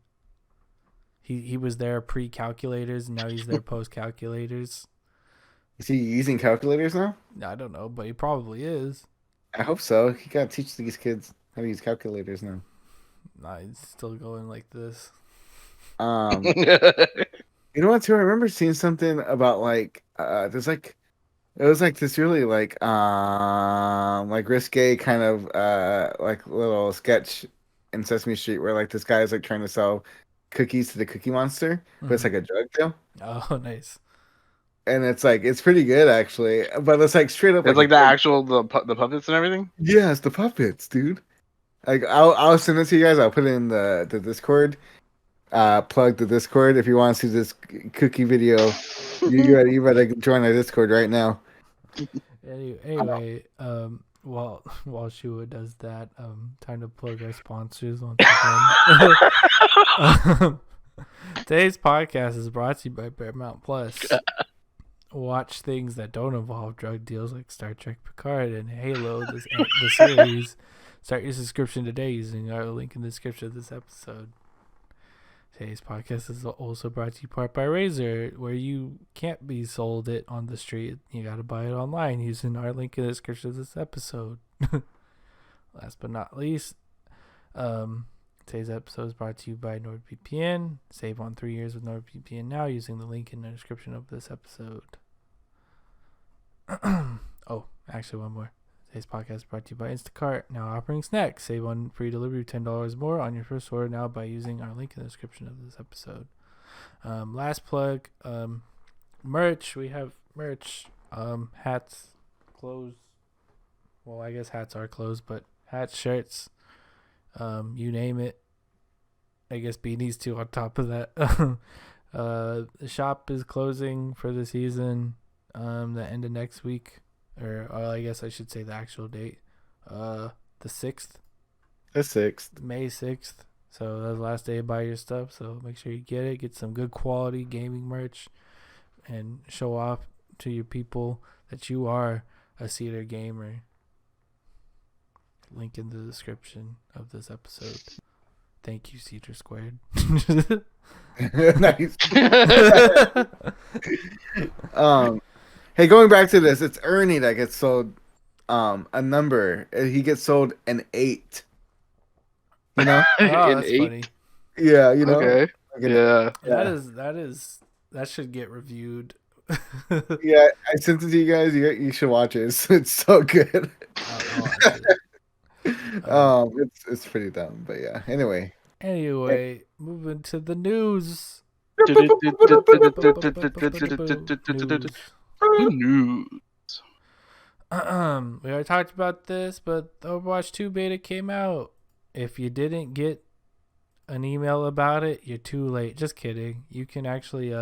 He was there pre-calculators, and now he's there post-calculators. Is he using calculators now? I don't know, but he probably is. I hope so. He gotta teach these kids how to use calculators now. Nah, he's still going like this. You know what? Too, I remember seeing something about like there's like it was like this really like risque kind of like little sketch in Sesame Street where like this guy is like trying to sell cookies to the Cookie Monster, but it's like a drug deal, Oh, nice. and it's like it's pretty good actually, but it's like straight up It's like the actual the puppets and everything. yeah, it's the puppets, dude. Like I'll send it to you guys. I'll put it in the Discord. Plug the Discord if you want to see this cookie video. You better join our Discord right now. Anyway, while Shua does that, time to plug our sponsors once again. Today's podcast is brought to you by Paramount Plus. Watch things that don't involve drug deals like Star Trek Picard and Halo, the series. Start your subscription today using our link in the description of this episode. Today's podcast is also brought to you part by Razer, where you can't be sold it on the street. You gotta buy it online using our link in the description of this episode. Last but not least, today's episode is brought to you by NordVPN. Save on 3 years with NordVPN now using the link in the description of this episode. Oh, actually one more. Today's podcast is brought to you by Instacart, now offering snacks. Save on free delivery $10 more on your first order now by using our link in the description of this episode. Last plug, merch. We have merch, hats, clothes. Well, I guess hats are clothes, but hats, shirts, you name it. I guess beanies too on top of that. The shop is closing for the season, the end of next week. Or I guess I should say the actual date. The 6th. The 6th. May 6th. So that's the last day to buy your stuff. So make sure you get it. Get some good quality gaming merch. And show off to your people that you are a Cedar gamer. Link in the description of this episode. Thank you, Cedar Squared. Nice. Hey, going back to this, it's Ernie that gets sold a number. He gets sold an 8. You know? Oh, An that's 8? funny. Yeah, you know. Okay. Like an- Yeah. That should get reviewed. Yeah, I sent it to you guys. You should watch it. It's so good. I'll watch it. It's pretty dumb, but yeah. Anyway. Anyway, moving to the news. News. News. We already talked about this, but the Overwatch 2 beta came out. If you didn't get an email about it, you're too late. Just kidding. You can actually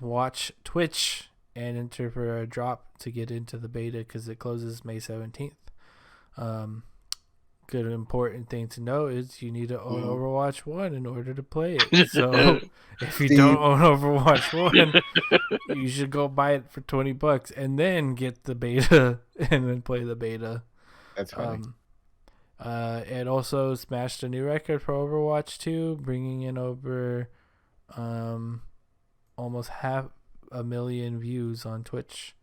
watch Twitch and enter for a drop to get into the beta because it closes May 17th. Good important thing to know is you need to own Overwatch 1 in order to play it. So if you don't own Overwatch 1, you should go buy it for $20 and then get the beta and then play the beta. That's funny. It also smashed a new record for Overwatch 2, bringing in over almost 500,000 views on Twitch,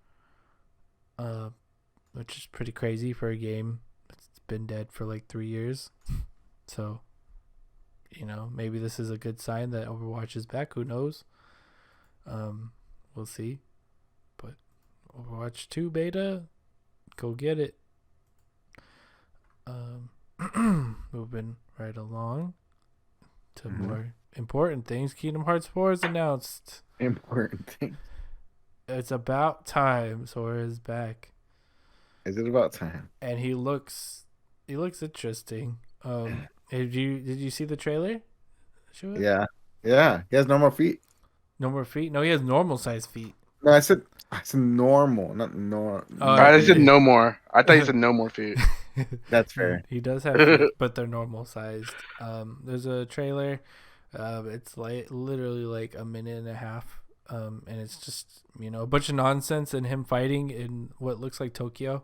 which is pretty crazy for a game that's been dead for like 3 years. So, maybe this is a good sign that Overwatch is back. Who knows? We'll see. But Overwatch 2 beta, go get it. Moving right along to more important things. Kingdom Hearts 4 is announced. Important thing. It's about time Sora is back. Is it about time? And he looks interesting. Did you see the trailer? Yeah. Yeah. He has normal feet. No more feet? No, he has normal size feet. No, I said normal, not normal. I said no more. I thought you said no more feet. That's fair. He does have feet, but they're normal sized. There's a trailer. It's like literally like a minute and a half. And it's just a bunch of nonsense and him fighting in what looks like Tokyo.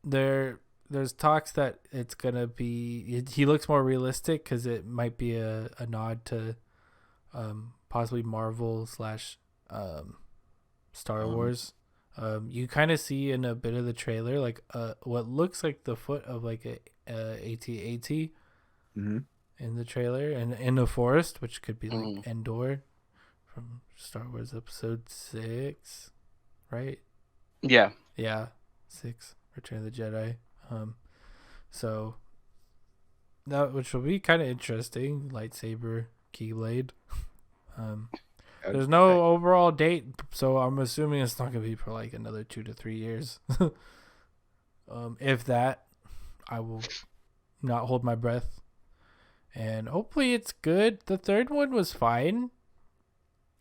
There's talks that it's gonna be. He looks more realistic because it might be a nod to, possibly Marvel / Star Wars. You kind of see in a bit of the trailer like what looks like the foot of like a AT-AT in the trailer and in the forest, which could be like Endor from Star Wars Episode 6, right? Yeah. 6, Return of the Jedi. So that, which will be kind of interesting, lightsaber Keyblade. There's no overall date, so I'm assuming it's not gonna be for like another 2 to 3 years. If that, I will not hold my breath, and hopefully it's good. The third one was fine.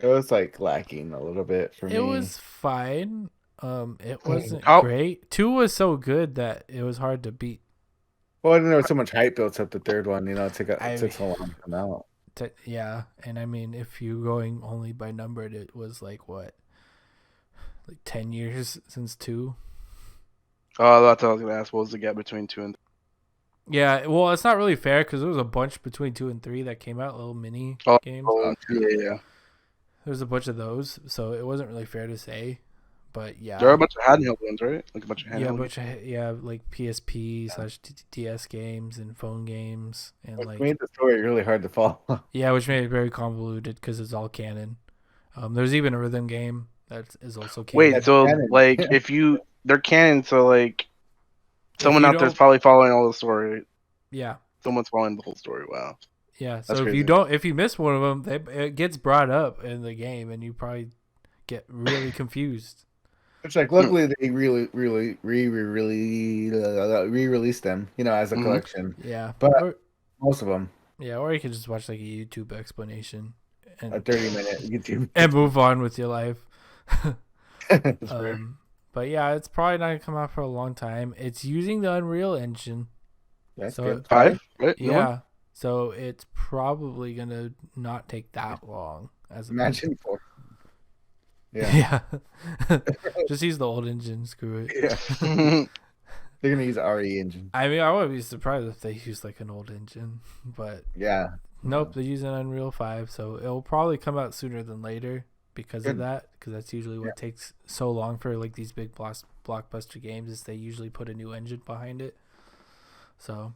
It was like lacking a little bit for me. It was fine. It wasn't great. 2 was so good that it was hard to beat. Well, I didn't know so much hype built up the third one. It took so long to come out. Yeah, and I mean, if you're going only by numbered, it was like what, like 10 years since 2. Oh, that's what I was gonna ask. What was the gap between 2 and 3? Yeah, well, it's not really fair because there was a bunch between 2 and 3 that came out, little mini games. Yeah. There's a bunch of those, so it wasn't really fair to say. But yeah, There are a bunch of handheld ones, right? Like a bunch of handheld. like PSP / DS games and phone games, and Which like made the story really hard to follow. Yeah, which made it very convoluted because it's all canon. There's even a rhythm game that is also canon. Wait, so canon. like they're canon, so like someone out there's probably following all the story. Yeah. Someone's following the whole story. Wow. Yeah. So if you miss one of them, it gets brought up in the game, and you probably get really confused. It's like luckily they re-released them, as a collection. Yeah, but most of them. Yeah, or you could just watch like a YouTube explanation and a 30-minute YouTube and move on with your life. Fair. But yeah, it's probably not gonna come out for a long time. It's using the Unreal Engine. That's so good. 5, right? Yeah, so it's probably gonna not take that long. Imagine 4. Yeah. Just use the old engine. Screw it. Yeah. They're gonna use the RE engine. I mean, I wouldn't be surprised if they use like an old engine, but yeah. Nope, they're using Unreal 5, so it'll probably come out sooner than later because of that. Because that's usually what takes so long for like these big blockbuster games is they usually put a new engine behind it. So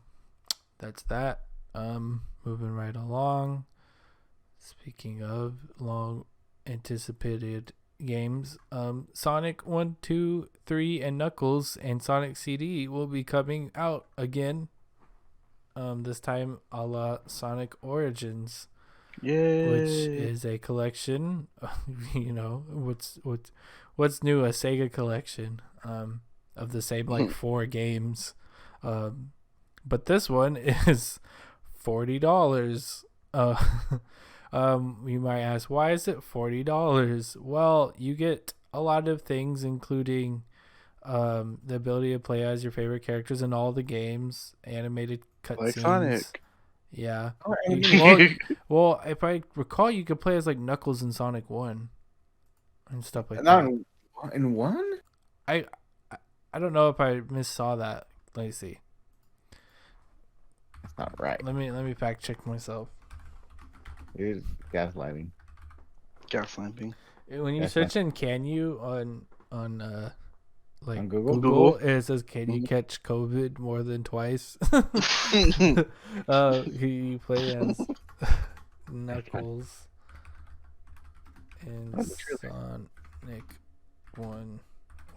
that's that. Moving right along. Speaking of long anticipated games, Sonic 1, 2, 3, and Knuckles and Sonic CD will be coming out again. This time a la Sonic Origins, Yay. which is a collection. What's new? A Sega collection of the same like 4 games. But this one is $40. You might ask, why is it $40? Well, you get a lot of things, including the ability to play as your favorite characters in all the games, animated cutscenes. Like Sonic. Yeah. Oh, Well, if I recall, you could play as like Knuckles in Sonic 1 and stuff like not that. in one? I don't know if I missaw that. Let me see. That's not right. Let me fact check myself. You're gaslighting. Gaslighting. When you search in "can you" on like On Google? Google? it says "can you catch COVID more than twice?" You play as Knuckles in Sonic 1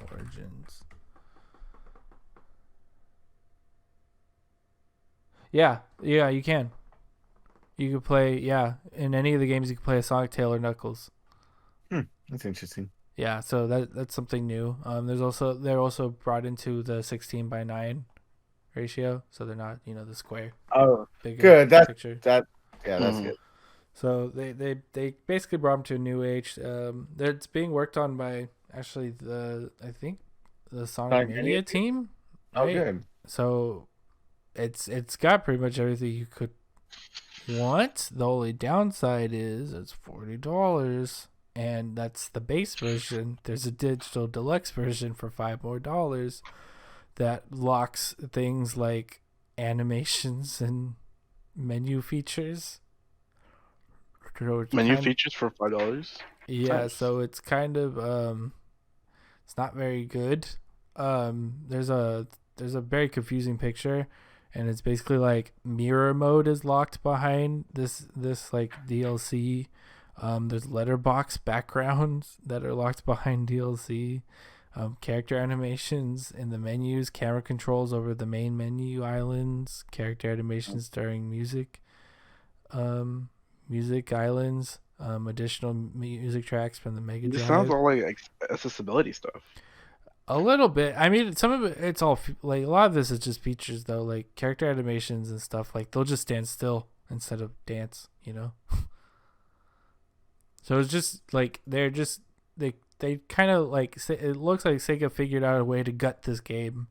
Origins. Yeah, you can. You could play, in any of the games you can play a Sonic, Tail, or Knuckles. That's interesting. Yeah, so that's something new. They're also brought into the 16:9 ratio, so they're not the square. Oh, bigger good. That's picture. that's Mhm. good. So they basically brought them to a new age. It's being worked on by actually the Sonic Sonic Mania Mania team. Oh, Right? good. So it's got pretty much everything you could want. The only downside is it's $40, and that's the base version. There's a digital deluxe version for $5 more that locks things like animations and menu features. So it's Menu kind- features for $5. Yeah, Nice. so it's kind of it's not very good. There's a very confusing picture, and it's basically like mirror mode is locked behind this like DLC. There's letterbox backgrounds that are locked behind DLC. Character animations in the menus, camera controls over the main menu islands, character animations during music islands, additional music tracks from the Mega This Drive. sounds all like accessibility stuff. A little bit. I mean, some of it's all like a lot of this is just features though, like character animations and stuff. Like they'll just stand still instead of dance, So it's just like they kind of like it looks like Sega figured out a way to gut this game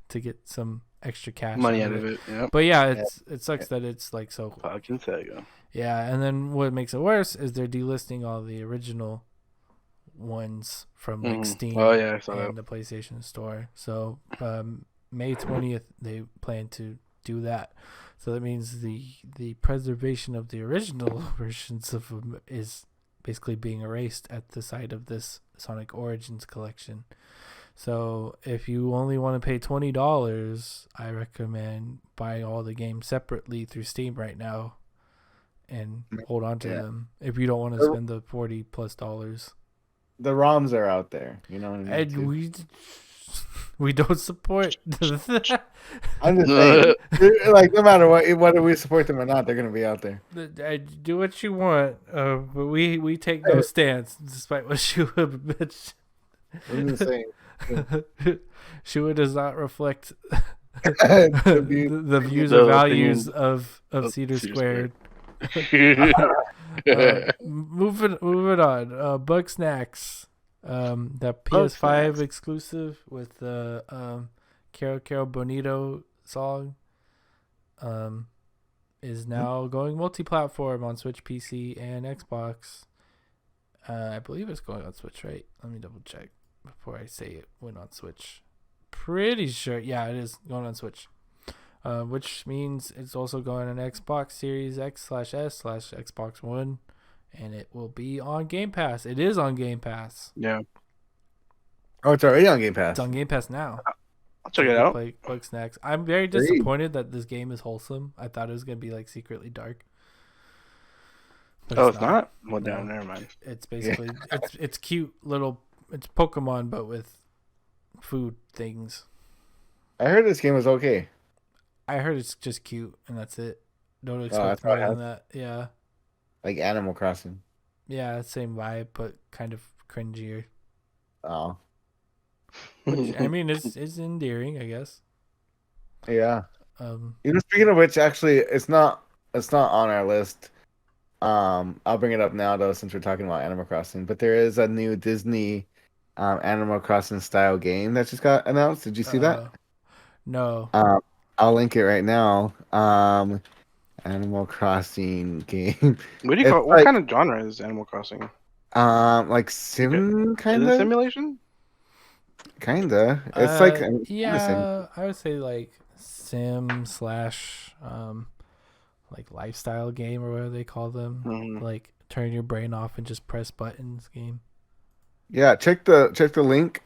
to get some extra cash Money out of it. Yep. But yeah, it sucks that it's like so. Fucking Sega. Yeah, and then what makes it worse is they're delisting all the original ones from like Steam Oh yeah, I saw and that. the PlayStation Store. So May 20th they plan to do that. So that means the preservation of the original versions of them is basically being erased at the site of this Sonic Origins collection. So if you only want to pay $20, I recommend buying all the games separately through Steam right now and hold on to them if you don't want to spend the $40+. The ROMs are out there. You know what I mean? And we don't support that. I'm just saying, like no matter whether we support them or not, they're gonna be out there. Do what you want, but we take no stance, despite what Shua mentioned. I'm just saying. Shua does not reflect The views The or values opinion of Cedar Squared. Squared. Moving on. Bug Snacks, that PS5 Snacks. exclusive with the Caro Bonito song, is now going multi-platform on Switch, PC, and Xbox. I believe it's going on Switch, right? Let me double check before I say it went on Switch. Pretty sure, yeah, it is going on Switch. Which means it's also going on Xbox Series X/S/Xbox One, and it will be on Game Pass. It is on Game Pass. Yeah, Oh, it's already on Game Pass. It's on Game Pass now. I'll check it out. Play Bug Snacks. I'm very disappointed that this game is wholesome. I thought it was gonna be like secretly dark, but Oh, it's it's not. Well, No. damn, never mind. It's basically it's cute little. It's Pokemon, but with food things. I heard this game was okay. I heard it's just cute, and that's it. Don't That's expect all I more than have. that. Yeah, Like Animal Crossing. yeah, same vibe, but kind of cringier. Oh, Which I mean is endearing, I guess. yeah. Um, Speaking of which, actually, it's not on our list. I'll bring it up now though, since we're talking about Animal Crossing. But there is a new Disney, Animal Crossing style game that just got announced. Did you see that? no. Um, I'll link it right now. Animal Crossing game. What do you It's call? What like kind of genre is Animal Crossing? like Like, sim is it simulation? kinda. It's like the same. Yeah, I would say like sim slash like lifestyle game or whatever they call them. Mhm. Like turn your brain off and just press buttons game. Yeah, check the link.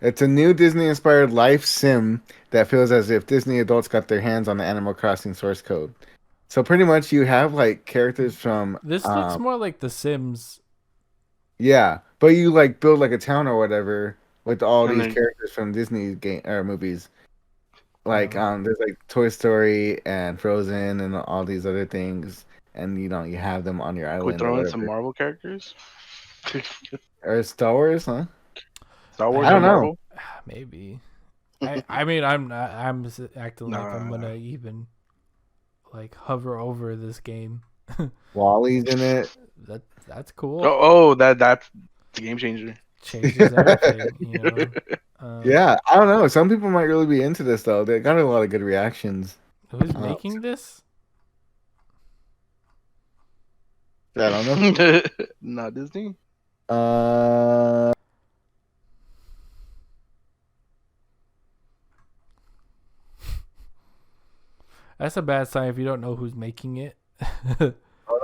It's a new Disney inspired life sim that feels as if Disney adults got their hands on the Animal Crossing source code. So pretty much you have like characters from This looks more like The Sims. yeah, but you like build like a town or whatever with all And these then characters from Disney game or movies. Like Oh. there's like Toy Story and Frozen and all these other things, and you have them on your we island or throw in some whatever. Marvel characters. Or Star Wars, huh? Star I Wars I or don't mean, know. Marvel? maybe. I mean, I'm not. Acting like I'm Nah. gonna even like hover over this game. Wally's in it. That's cool. That's the game changer. Changes everything, you know. Yeah, I don't know. Some people might really be into this though. They got a lot of good reactions. Who's Uh, making this? I don't know. Not Disney. Uh, That's a bad sign if you don't know who's making it. hold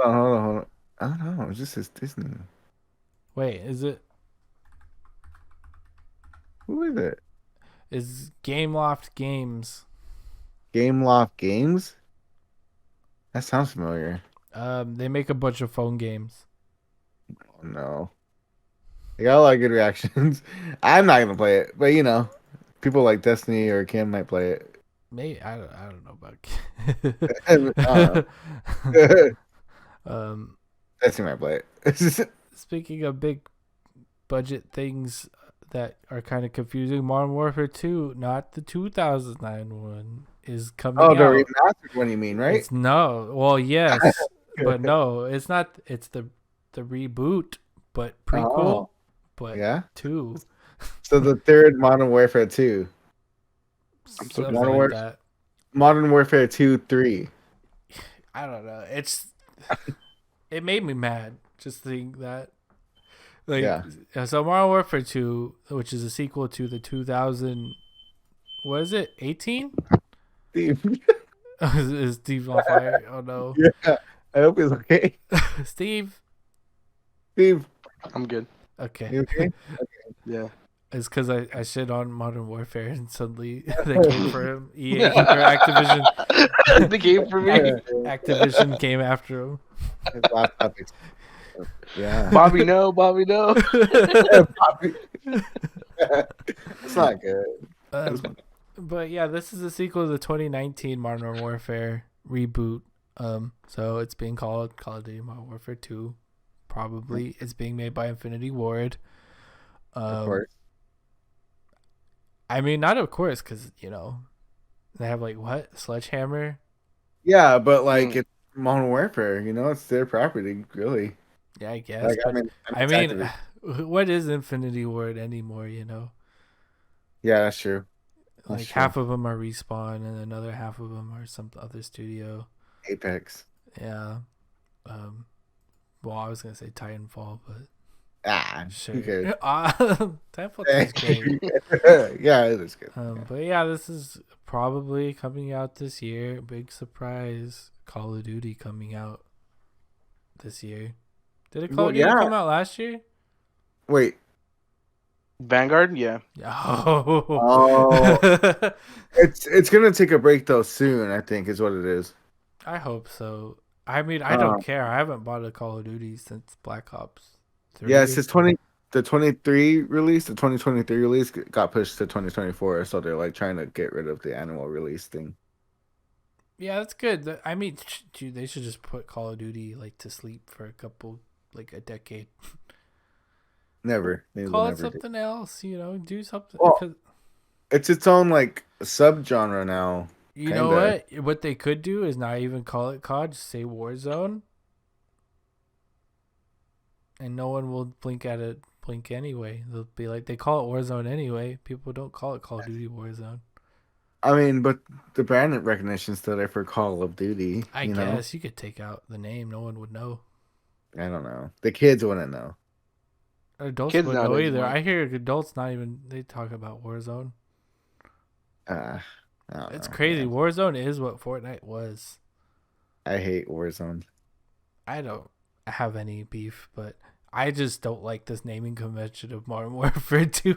on. I don't know. It just says Disney. Wait, is it Who is it? is Gameloft Games? Gameloft Games. That sounds familiar. They make a bunch of phone games. Oh, no, they got a lot of good reactions. I'm not gonna play it, but people like Destiny or Kim might play it. Maybe I don't know I about. don't know. Destiny might play it. Speaking of big budget things that are kind of confusing, Modern Warfare 2, not the 2009 one, is coming Oh, out. the remastered one, you mean, right? It's well, yes, but no, it's not. It's the reboot, but prequel, Oh, but yeah. 2, So the third Modern Warfare 2, I'm so something Modern like Warfare, that. Modern Warfare 2, 3. I don't know. It made me mad just think that. Like, Yeah. so Modern Warfare 2, which is a sequel to the 2000, what is it, 18? Steve. Is Steve on fire? Oh no. Yeah. I hope he's okay. Steve? Steve, I'm good. Okay. you okay? Yeah. It's because I shit on Modern Warfare and suddenly they came for him. EA or Activision. The game for me. Activision came after him. His last topic. Yeah. Bobby, no. Bobby, no. Bobby. It's not good. But yeah, this is a sequel to the 2019 Modern Warfare reboot. So it's being called Call of Duty Modern Warfare 2. Probably it's being made by Infinity Ward. Of course. I mean, not of course, because they have like what Sledgehammer. Yeah, but like it's Modern Warfare, it's their property, really. Yeah, I guess. Like, But I mean, Activision. what is Infinity Ward anymore? Yeah, that's true. That's Like true. half of them are Respawn, and another half of them are some other studio. Apex. Yeah. Well, I was gonna say Titanfall, but Who cares? Titanfall is great. Yeah, it is good. But yeah, this is probably coming out this year. Big surprise. Call of Duty coming out this year. Did Call of Duty come out last year? Wait. Vanguard, yeah. Oh. It's gonna take a break though soon, I think is what it is. I hope so. I mean, I don't care. I haven't bought a Call of Duty since Black Ops 3. Yeah, it says 23 release, the 2023 release got pushed to 2024, so they're like trying to get rid of the annual release thing. Yeah, that's good. I mean, dude, they should just put Call of Duty like to sleep for a decade. Never. They will Call it never do. something else, do something. Well, Because it's its own like subgenre now. you know what? What they could do is not even call it COD, just say Warzone. And no one will blink anyway. They'll be like, they call it Warzone anyway. People don't call it Call of Duty Warzone. I mean, but the brand recognition's still there for Call of Duty. I guess you could take out the name. No one would know. I don't know. The kids wouldn't know. Adults Kids wouldn't know nowadays either. won't. I hear adults not even, they talk about Warzone. I don't It's know, crazy. man. Warzone is what Fortnite was. I hate Warzone. I don't have any beef, but I just don't like this naming convention of Modern Warfare 2.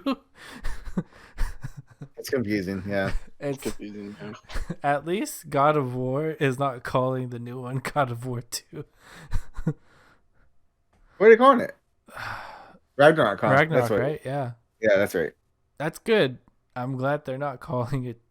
It's confusing, yeah. It's confusing. Man. at least God of War is not calling the new one God of War 2. What are they calling it? Ragnarok, huh? Ragnarok, That's right? Yeah. Yeah, that's right. That's good. I'm glad they're not calling it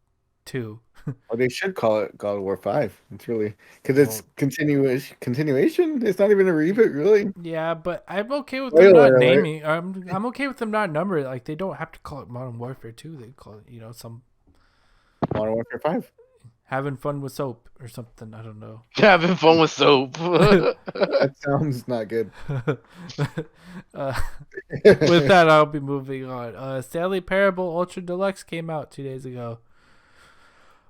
2. Well, they should call it God of War 5. It's really because it's continuation. It's not even a reboot, really. Yeah, but I'm okay with them Spoiler not alert. naming. I'm okay with them not numbering. Like, they don't have to call it Modern Warfare 2. They call it, some Modern Warfare 5. having fun with soap or something. I don't know. Having fun with soap. That sounds not good. With that, I'll be moving on. Stanley Parable Ultra Deluxe came out 2 days ago.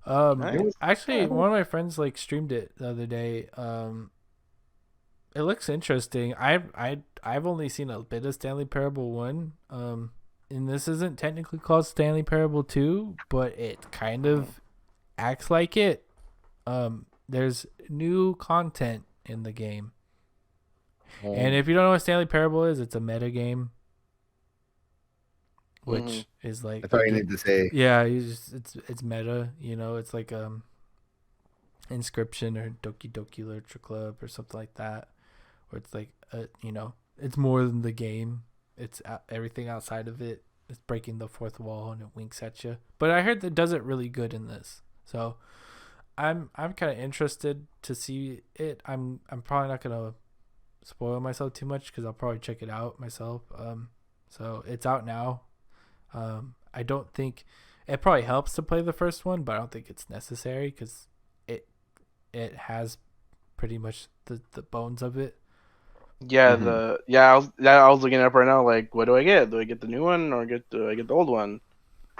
Nice. Actually, one of my friends streamed it the other day. It looks interesting. I've only seen a bit of Stanley Parable 1. And this isn't technically called Stanley Parable 2, but it kind of acts like it. There's new content in the game. And if you don't know what Stanley Parable is, it's a meta game. Which is like, that's all you need to say. yeah, it's meta, it's like Inscription or Doki Doki Literature Club or something like that, where it's like it's more than the game. It's everything outside of it. It's breaking the fourth wall and it winks at you. But I heard that it does it really good in this, so I'm kind of interested to see it. I'm probably not gonna spoil myself too much because I'll probably check it out myself. So it's out now. I don't think it probably helps to play the first one, but I don't think it's necessary because it has pretty much the bones of it. Yeah, I was looking it up right now. Like, what do I get? Do I get the new one or do I get the old one?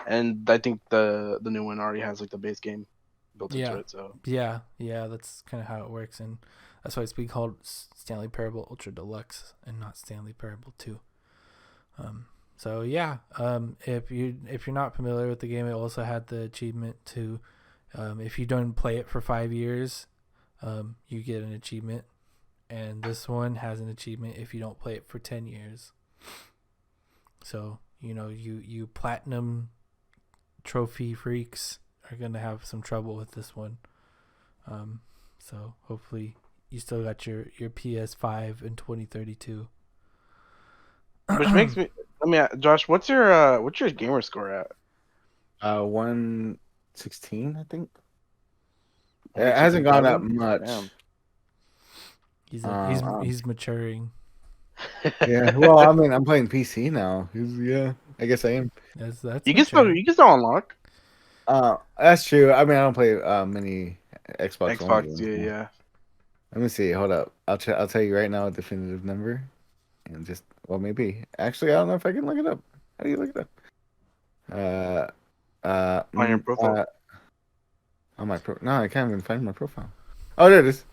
And I think the new one already has like the base game built into it. So yeah, that's kind of how it works, and that's why it's being called Stanley Parable Ultra Deluxe and not Stanley Parable 2. So yeah, if you're not familiar with the game, it also had the achievement to, if you don't play it for 5 years, you get an achievement, and this one has an achievement if you don't play it for 10 years. So you platinum trophy freaks are gonna have some trouble with this one. So hopefully you still got your PS5 in 2032. which makes me. Let me ask, Josh, what's your gamer score at? 116, I think. It hasn't gone up much. Damn. He's maturing. Yeah, well, I mean, I'm playing PC now. Yeah, I guess I am. That's You can still unlock That's true. I mean, I don't play many Xbox. Xbox. Yeah. Let me see. Hold up. I'll tell you right now a definitive number, and maybe. Actually, I don't know if I can look it up. How do you look it up? On your profile. On my pro. No, I can't even find my profile. Oh, there it is.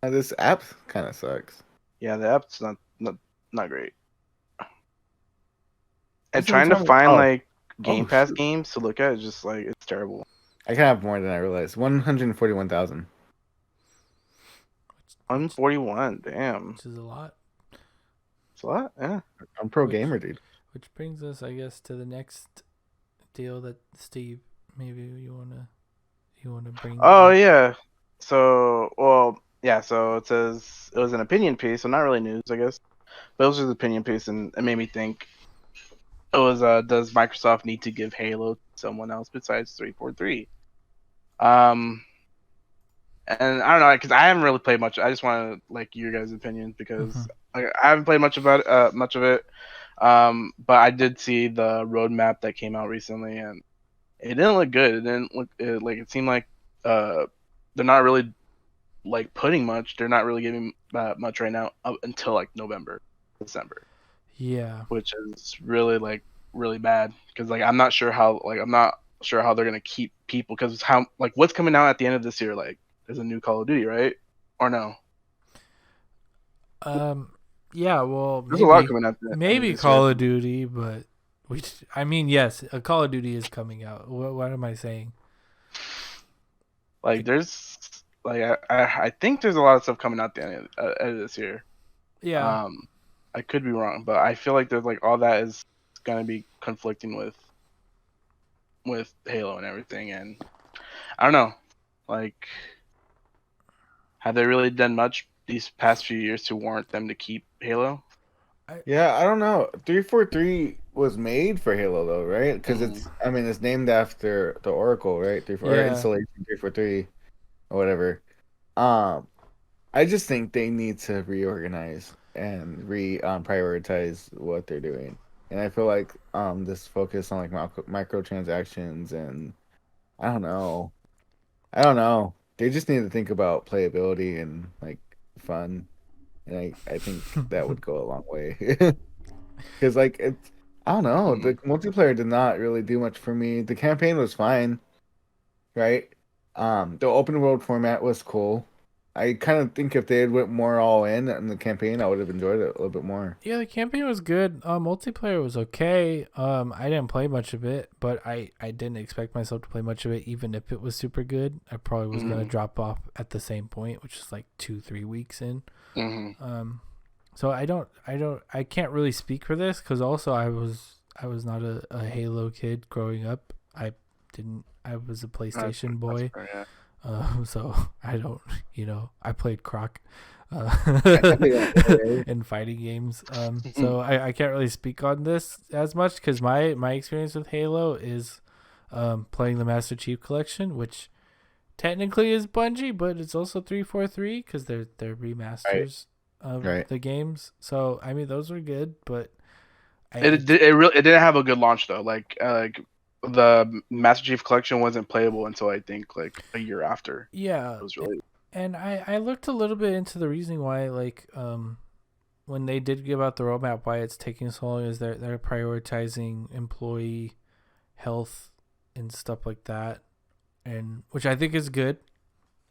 This app kind of sucks. Yeah, the app's not great. And That's what trying I'm to talking find about. like Game Pass shoot. games to look at is just like it's terrible. I can have more than I realized. 141,000. 141, damn. Which is a lot. It's a lot, yeah. I'm pro gamer, dude. Which brings us, I guess, to the next deal that Steve, maybe you You want to bring that Oh up? yeah. So well yeah. So it says it was an opinion piece, so not really news, I guess. But it was just an opinion piece, and it made me think. It was does Microsoft need to give Halo to someone else besides 343? Um, and I don't know because I haven't really played much. I just want to like your guys' opinions Hmm. because I haven't played much of it. But I did see the roadmap that came out recently, and it didn't look good. It didn't look like it seemed like uh they're not really like putting much. They're not really giving much right now up until like November, December, Yeah. which is really like really bad because like I'm not sure how they're gonna keep people because how like what's coming out at the end of this year like is a new Call of Duty, right? Or no? Um. Yeah. Well, There's a lot maybe coming out at the end of maybe this year. I Call of think. Duty, but we. I mean, yes, a Call of Duty is coming out. What am I saying? Like Like, there's like I think there's a lot of stuff coming out at the end of this year. yeah. Um, I could be wrong, but I feel like there's like all that is gonna be conflicting with Halo and everything, and I don't know, like have they really done much these past few years to warrant them to keep Halo? Yeah, I don't know. 343 was made for Halo though, right? Because Mm, it's named after the Oracle, right? 34 or Yeah. installation 343 or whatever. Um, I just think they need to reorganize and re prioritize what they're doing. And I feel like this focus on like microtransactions and I don't know. I don't know. They just need to think about playability and like fun. And I think that would go a long way. Because like it's I don't know. mm, The multiplayer did not really do much for me. The campaign was fine, right? The open world format was cool. I kind of think if they had went more all in the campaign, I would have enjoyed it a little bit more. Yeah, the campaign was good. Multiplayer was okay. I didn't play much of it, but I didn't expect myself to play much of it, even if it was super good. I probably was gonna mm, drop off at the same point, which is like 2-3 weeks in. mm, Um, so I can't really speak for this because also I was not a Halo kid growing up. I was a PlayStation that's boy. fair, yeah. So I don't, I played Croc, Yeah. in fighting games. So I can't really speak on this as much because my experience with Halo is, playing the Master Chief Collection, which technically is Bungie, but it's also 343 because they're Right, remasters of right. the games. So I mean, those were good, but It didn't have a good launch though. Like the Master Chief Collection wasn't playable until I think like a year after yeah. it was released. And I looked a little bit into the reasoning why, like, when they did give out the roadmap, why it's taking so long is they're prioritizing employee health and stuff like that, and which I think is good.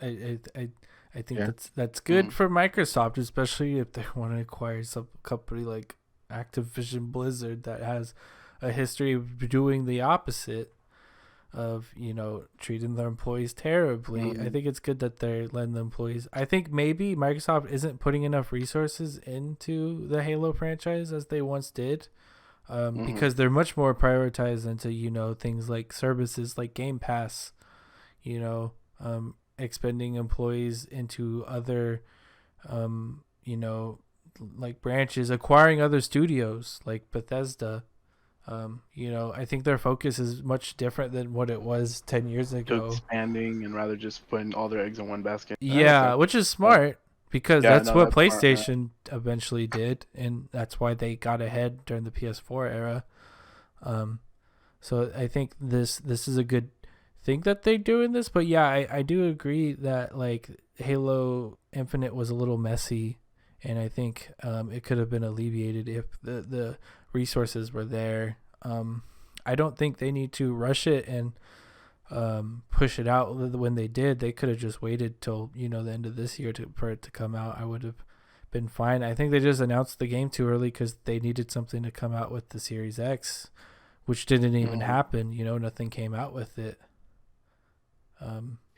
I think Yeah. that's good Mm, for Microsoft, especially if they want to acquire some company like Activision Blizzard that has a history of doing the opposite of treating their employees terribly. I mm, think it's good that they're letting the employees. I think maybe Microsoft isn't putting enough resources into the Halo franchise as they once did, mm, because they're much more prioritized into things like services like Game Pass, you know, expending employees into other, um, you know, like branches, acquiring other studios like Bethesda. I think their focus is much different than what it was 10 years to ago. expanding and rather just putting all their eggs in one basket. That makes Yeah, sense. which is Yeah, smart because yeah, that's no, what that's smart. PlayStation eventually did, and that's why they got ahead during the PS4 era. Um, so I think this is a good thing that they're doing this, but yeah, I do agree that like Halo Infinite was a little messy, and I think it could have been alleviated if the resources were there. I don't think they need to rush it and push it out when they did. They could have just waited till the end of this year for it to come out. I would have been fine. I think they just announced the game too early because they needed something to come out with the Series X, which didn't even Mm, happen. Nothing came out with it.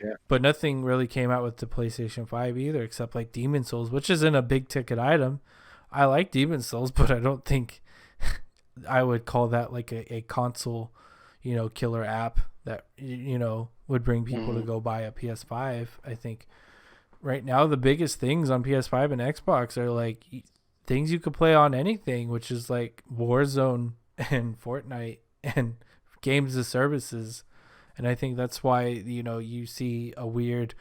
Yeah. But nothing really came out with the PlayStation 5 either, except like Demon Souls, which isn't a big ticket item. I like Demon Souls, but I don't think I would call that like a console, killer app. that would bring people to go buy a PS5. I think right now the biggest things on PS5 and Xbox are like things you could play on anything, which is like Warzone and Fortnite and games as services. And I think that's why you see a weird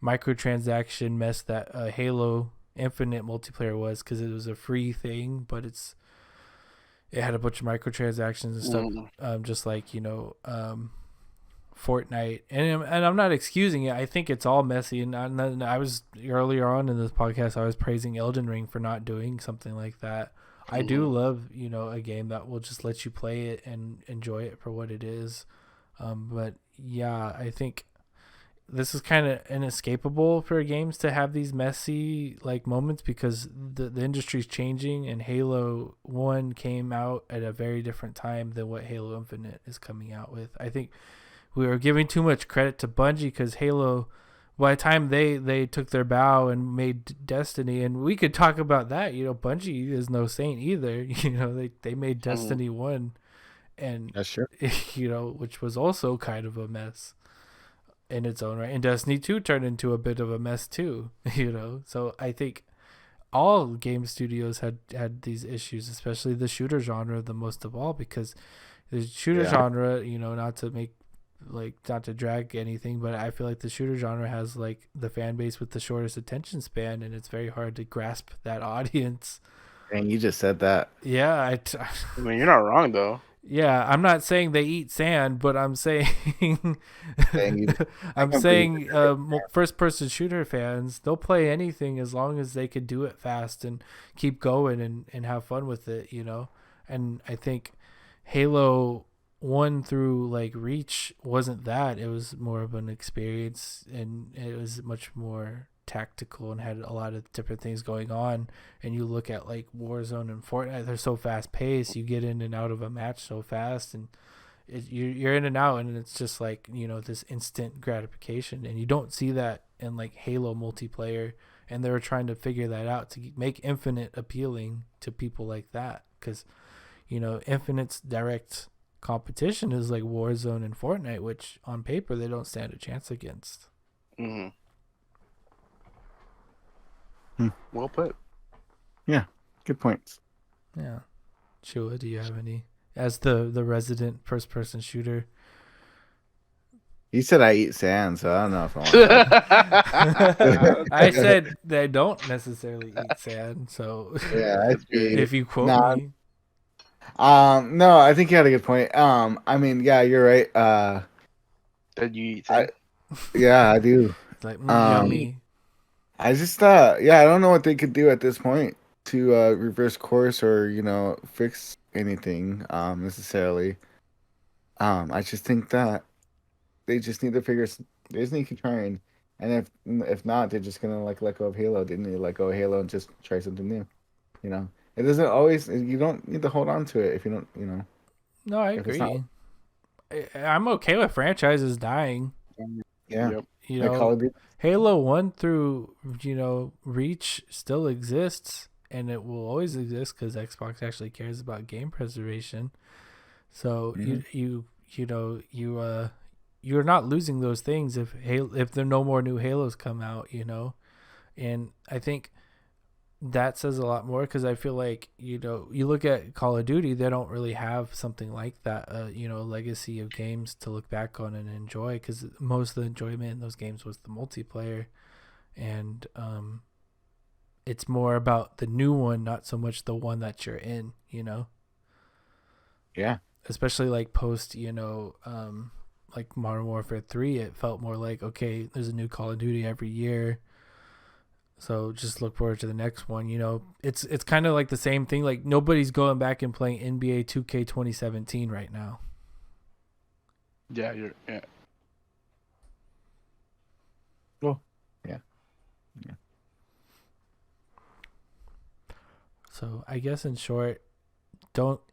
microtransaction mess that Halo Infinite multiplayer was, because it was a free thing, but it had a bunch of microtransactions and stuff, just like Fortnite. And I'm not excusing it. I think it's all messy. And I was earlier on in this podcast, I was praising Elden Ring for not doing something like that. I do love a game that will just let you play it and enjoy it for what it is. But yeah, I think this is kind of inescapable for games to have these messy like moments, because the industry's changing, and Halo 1 came out at a very different time than what Halo Infinite is coming out with. I think we were giving too much credit to Bungie, because Halo, by the time they took their bow and made Destiny, and we could talk about that, Bungie is no saint either. They made Destiny 1, and That's true. Which was also kind of a mess in its own right. And Destiny 2 turned into a bit of a mess too, So I think all game studios had these issues, especially the shooter genre the most of all, because the shooter genre, not to drag anything, but I feel like the shooter genre has like the fan base with the shortest attention span, and it's very hard to grasp that audience. And you just said that. Yeah, I mean, you're not wrong though. Yeah, I'm not saying they eat sand, but I'm saying first-person shooter fans, they'll play anything as long as they could do it fast and keep going and have fun with it, And I think Halo 1 through like Reach wasn't that. It was more of an experience, and it was much more tactical and had a lot of different things going on. And you look at like Warzone and Fortnite, they're so fast paced, you get in and out of a match so fast, and you're in and out, and it's just like this instant gratification. And you don't see that in like Halo multiplayer, and they were trying to figure that out to make Infinite appealing to people like that, because Infinite's direct competition is like Warzone and Fortnite, which on paper they don't stand a chance against. Well put. Yeah, good points. Yeah. Chua, do you have any, as the resident first person shooter? You said I eat sand, so I don't know if I want I said they don't necessarily eat sand, so yeah, if you quote me. No, I think you had a good point. I mean, yeah, you're right. Did you eat sand? Yeah, I do. It's like yummy. I just I don't know what they could do at this point to reverse course or fix anything necessarily. I just think that they just need to they just need to keep trying, and if not, they're just gonna like let go of Halo. They need to let go of Halo and just try something new. It doesn't always. You don't need to hold on to it if you don't. No, I agree. I'm okay with franchises dying. Yeah. Yep. Halo 1 through Reach still exists, and it will always exist because Xbox actually cares about game preservation. So you're not losing those things if there are no more new Halos come out, and I think that says a lot more, because I feel like you look at Call of Duty, they don't really have something like that, a legacy of games to look back on and enjoy, because most of the enjoyment in those games was the multiplayer, and it's more about the new one, not so much the one that you're in. Yeah, especially like post like Modern Warfare 3, it felt more like, okay, there's a new Call of Duty every year, so just look forward to the next one. It's kind of like the same thing. Like nobody's going back and playing NBA 2K 2017 right now. Yeah, yeah. Well, yeah. So I guess in short,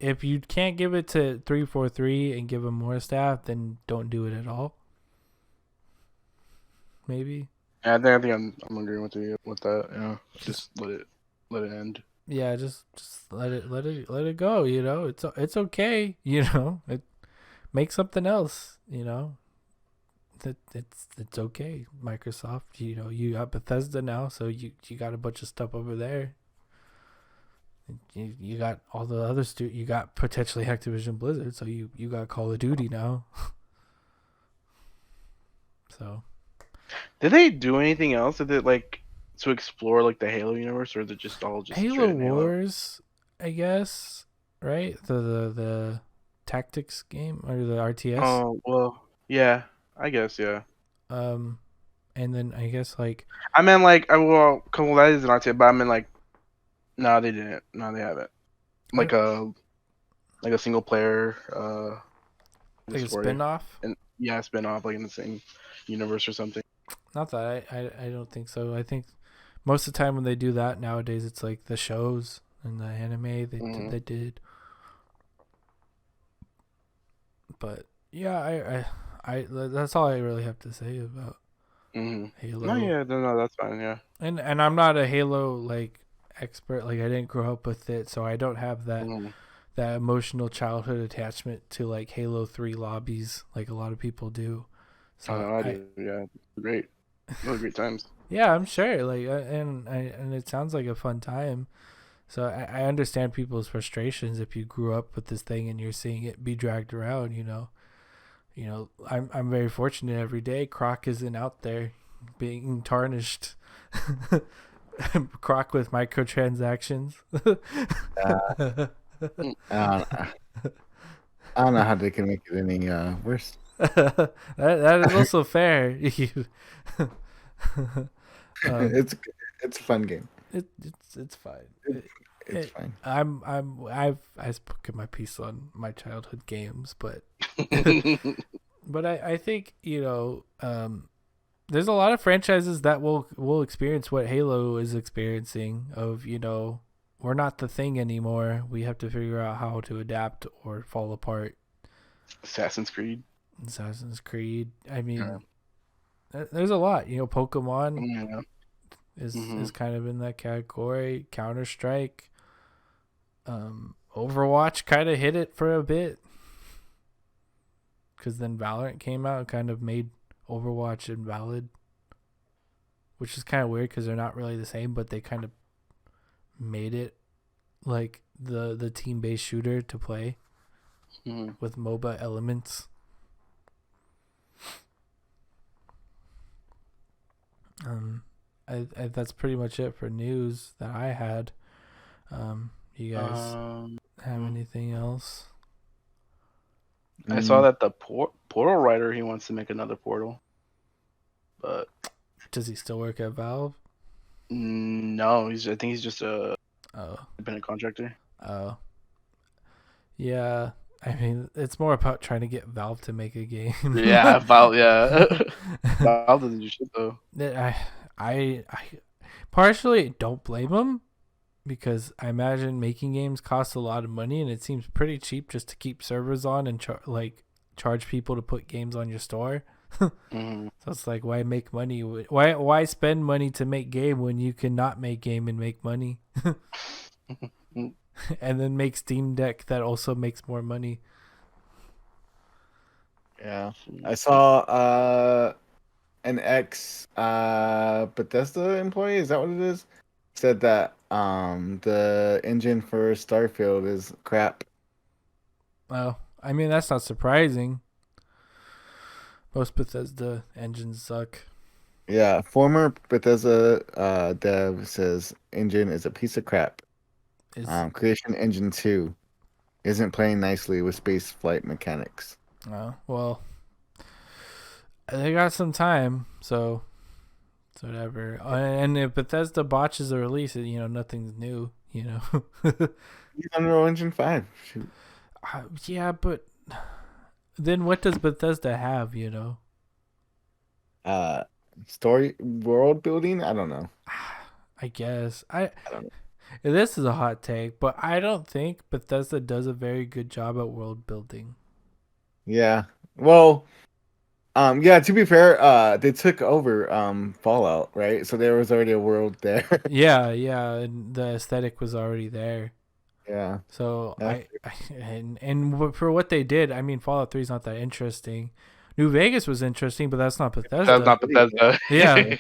if you can't give it to 343 and give them more staff, then don't do it at all. Maybe. Yeah, I think I'm agreeing with you with that. Yeah, just let it end. Yeah, just let it go. It's okay. make something else. It's okay. Microsoft, you got Bethesda now, so you got a bunch of stuff over there. You got all the other you got potentially Activision Blizzard, so you got Call of Duty now. So, did they do anything else? Did it like to explore like the Halo universe, or is it just all just Halo straight in Halo? Wars, I guess, right? The tactics game or the RTS. Oh well, yeah, I guess yeah. And then I guess like I meant like well, that is an RTS, but I mean like, no, they didn't. No, they haven't. Like a single player like a story. spin-off. And yeah, spin off like in the same universe or something. Not that I don't think so. I think most of the time when they do that nowadays, it's like the shows and the anime they did. But yeah, I that's all I really have to say about Halo. No, yeah, no, that's fine. Yeah, and I'm not a Halo like expert. Like I didn't grow up with it, so I don't have that that emotional childhood attachment to like Halo 3 lobbies like a lot of people do. So I do. Yeah, great, really great times. Yeah, I'm sure. Like, and it sounds like a fun time. So I understand people's frustrations if you grew up with this thing and you're seeing it be dragged around. I'm very fortunate every day. Croc isn't out there being tarnished. Croc with microtransactions. I don't know how they can make it any worse. that is also fair. It's a fun game. It's fine. It's fine. I've spoken my piece on my childhood games, but but I think there's a lot of franchises that will experience what Halo is experiencing. Of we're not the thing anymore. We have to figure out how to adapt or fall apart. Assassin's Creed. I mean, there's a lot. Pokemon is kind of in that category. Counter-Strike. Overwatch kind of hit it for a bit. Because then Valorant came out and kind of made Overwatch invalid. Which is kind of weird because they're not really the same, but they kind of made it like the team-based shooter to play with MOBA elements. That's pretty much it for news that I had. You guys have anything else? I saw that the Portal writer, he wants to make another Portal, but does he still work at Valve? No, I think he's just a independent contractor. Oh, yeah. I mean, it's more about trying to get Valve to make a game. Yeah, Valve. Yeah, Valve doesn't do shit though. I partially don't blame him because I imagine making games costs a lot of money, and it seems pretty cheap just to keep servers on and charge people to put games on your store. So it's like, why make money? Why spend money to make game when you can not make game and make money? And then make Steam Deck that also makes more money. Yeah, I saw an ex Bethesda employee, is that what it is? Said that the engine for Starfield is crap. Well, I mean, that's not surprising. Most Bethesda engines suck. Yeah, former Bethesda dev says engine is a piece of crap. Creation Engine 2 isn't playing nicely with space flight mechanics. Oh, well, they got some time, so it's whatever. And if Bethesda botches a release, nothing's new, He's Unreal Engine 5. Shoot. Yeah, but then what does Bethesda have, Story world building? I don't know. I guess. I don't know. This is a hot take, but I don't think Bethesda does a very good job at world building. Yeah. Well, yeah, to be fair, they took over Fallout, right? So there was already a world there. Yeah, and the aesthetic was already there. Yeah. So Yeah. for what they did, I mean, Fallout 3 is not that interesting. New Vegas was interesting, but that's not That's Bethesda. not Bethesda. Yeah.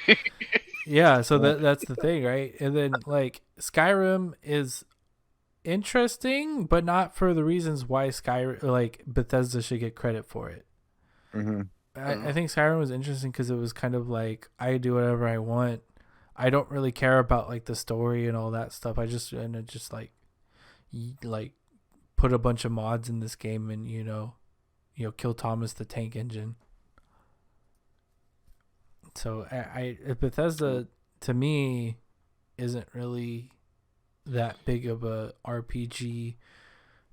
Yeah, so Yeah. that's the thing, right? And then like Skyrim is interesting, but not for the reasons why Bethesda should get credit for it. Mm-hmm. I think Skyrim was interesting because it was kind of like I do whatever I want. I don't really care about like the story and all that stuff. I just like put a bunch of mods in this game and kill Thomas the Tank Engine. So Bethesda to me isn't really that big of a RPG,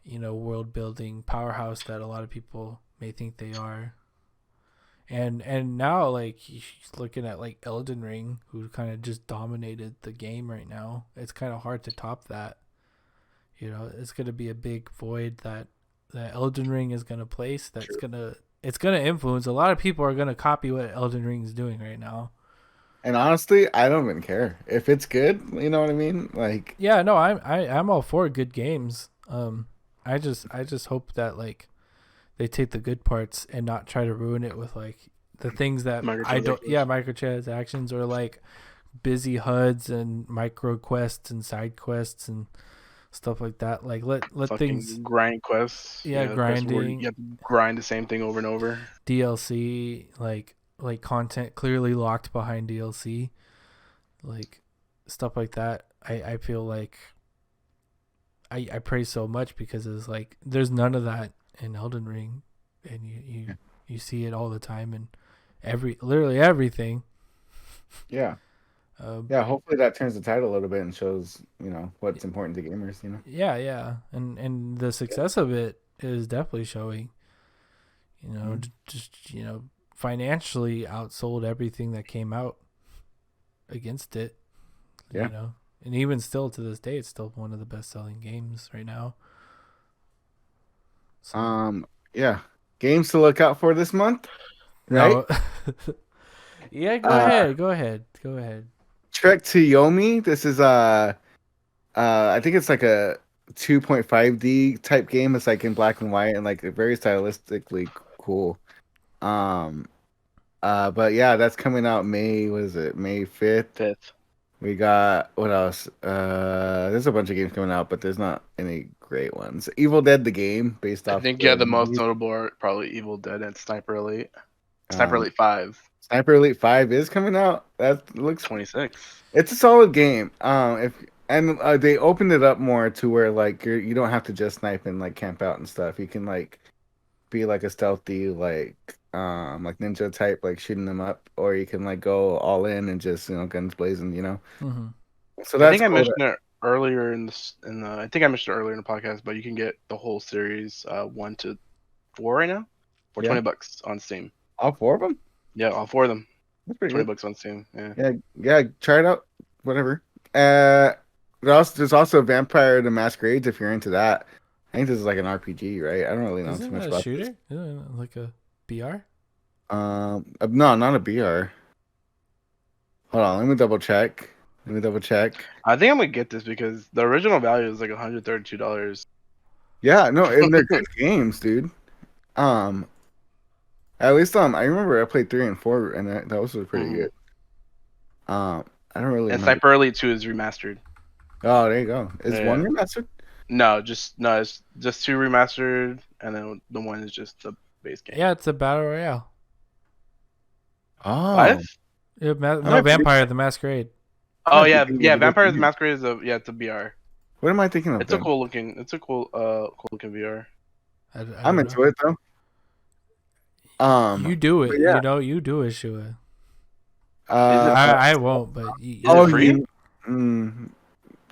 world building powerhouse that a lot of people may think they are. And now like he's looking at like Elden Ring, who kind of just dominated the game right now. It's kind of hard to top that. It's gonna be a big void that Elden Ring is gonna place. It's gonna influence. A lot of people are gonna copy what Elden Ring is doing right now. And honestly, I don't even care if it's good. You know what I mean? Like, yeah, no, I'm all for good games. I just hope that like they take the good parts and not try to ruin it with like the things that I don't. Yeah, microtransactions or like busy HUDs and micro quests and side quests and stuff like that. Like let things grind quests. Yeah, grinding. You have to grind the same thing over and over. DLC like content clearly locked behind DLC, like stuff like that. I feel like I praise so much because it's like there's none of that in Elden Ring, and you see it all the time in literally everything. Yeah. Yeah, hopefully that turns the tide a little bit and shows, what's important to gamers, Yeah. And the success of it is definitely showing. Just financially outsold everything that came out against it. Yeah. And even still to this day, it's still one of the best selling games right now. So, yeah. Games to look out for this month. Right? No. Yeah, go ahead. Trek to Yomi. This is I think it's like a 2.5D type game. It's like in black and white and like very stylistically cool. But yeah, that's coming out May 5th? We got what else? There's a bunch of games coming out, but there's not any great ones. Evil Dead the game based off. I think the most notable are probably Evil Dead and Sniper Elite. Sniper Elite 5. Sniper Elite 5 is coming out. That looks 26. It's a solid game. They opened it up more to where like you don't have to just snipe and like camp out and stuff. You can like be like a stealthy like ninja type, like shooting them up, or you can like go all in and just guns blazing. Mm-hmm. So that's I think I mentioned it earlier in I think I mentioned it earlier in the podcast, but you can get the whole series 1 to 4 right now for $20 on Steam. All 4 of them? Yeah, all 4 of them. That's pretty $20 on Steam. Yeah. Try it out. Whatever. There's also Vampire the Masquerades if you're into that. I think this is like an RPG, right? I don't really know too much about shooter? Isn't it like a BR? No, not a BR. Hold on, let me double check. I think I'm gonna get this because the original value is like $132. Yeah, no, and they're good games, dude. At least I remember I played 3 and 4, and that was pretty good. I don't really. And Sniper Elite 2 is remastered. Oh, there you go. Is 1 remastered? No, it's just 2 remastered, and then the 1 is just the base game. Yeah, it's a battle royale. Oh. 5? Yeah, Vampire the Masquerade. Oh yeah, Vampire the Masquerade is it's a VR. What am I thinking of? It's a cool looking VR. I'm into it though. You do it. Yeah. You do it, Shua. I won't, but is it free?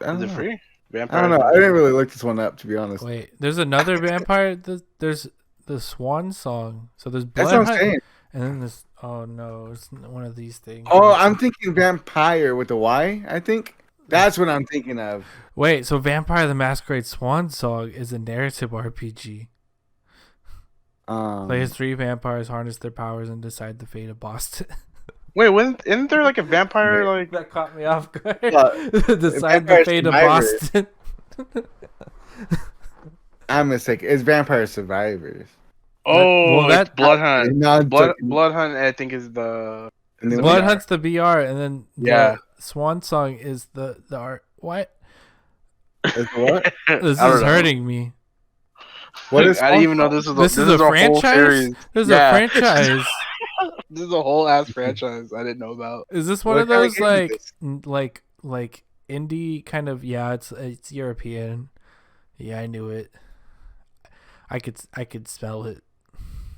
Is it free? Vampire. I don't know. I didn't really look this one up, to be honest. Wait, there's another vampire. There's the Swan Song. So there's Blood. That's what I'm saying. And then this. Oh no, it's one of these things. Oh, I'm thinking Vampire with a Y. I think that's what I'm thinking of. Wait, so Vampire the Masquerade Swan Song is a narrative RPG. Play as 3 vampires, harness their powers, and decide the fate of Boston. Wait, isn't there like a vampire like that caught me off guard? Decide the fate of Boston. I'm mistaken. It's Vampire Survivors. Well, Oh, it's that Blood Hunt. No, I'm joking. Blood Hunt, I think, is And then the Blood what? VR. Hunt's the BR, and then Yeah. the Swan Song is the art. What? It's what? This I don't is know. hurting me. What is I didn't even know This this is a is a whole franchise. series. This is a Yeah, franchise. this is a whole ass franchise I didn't know about. Is this one What of kind of those game is like this? like indie kind of? Yeah, it's European. Yeah, I knew it. I could spell it.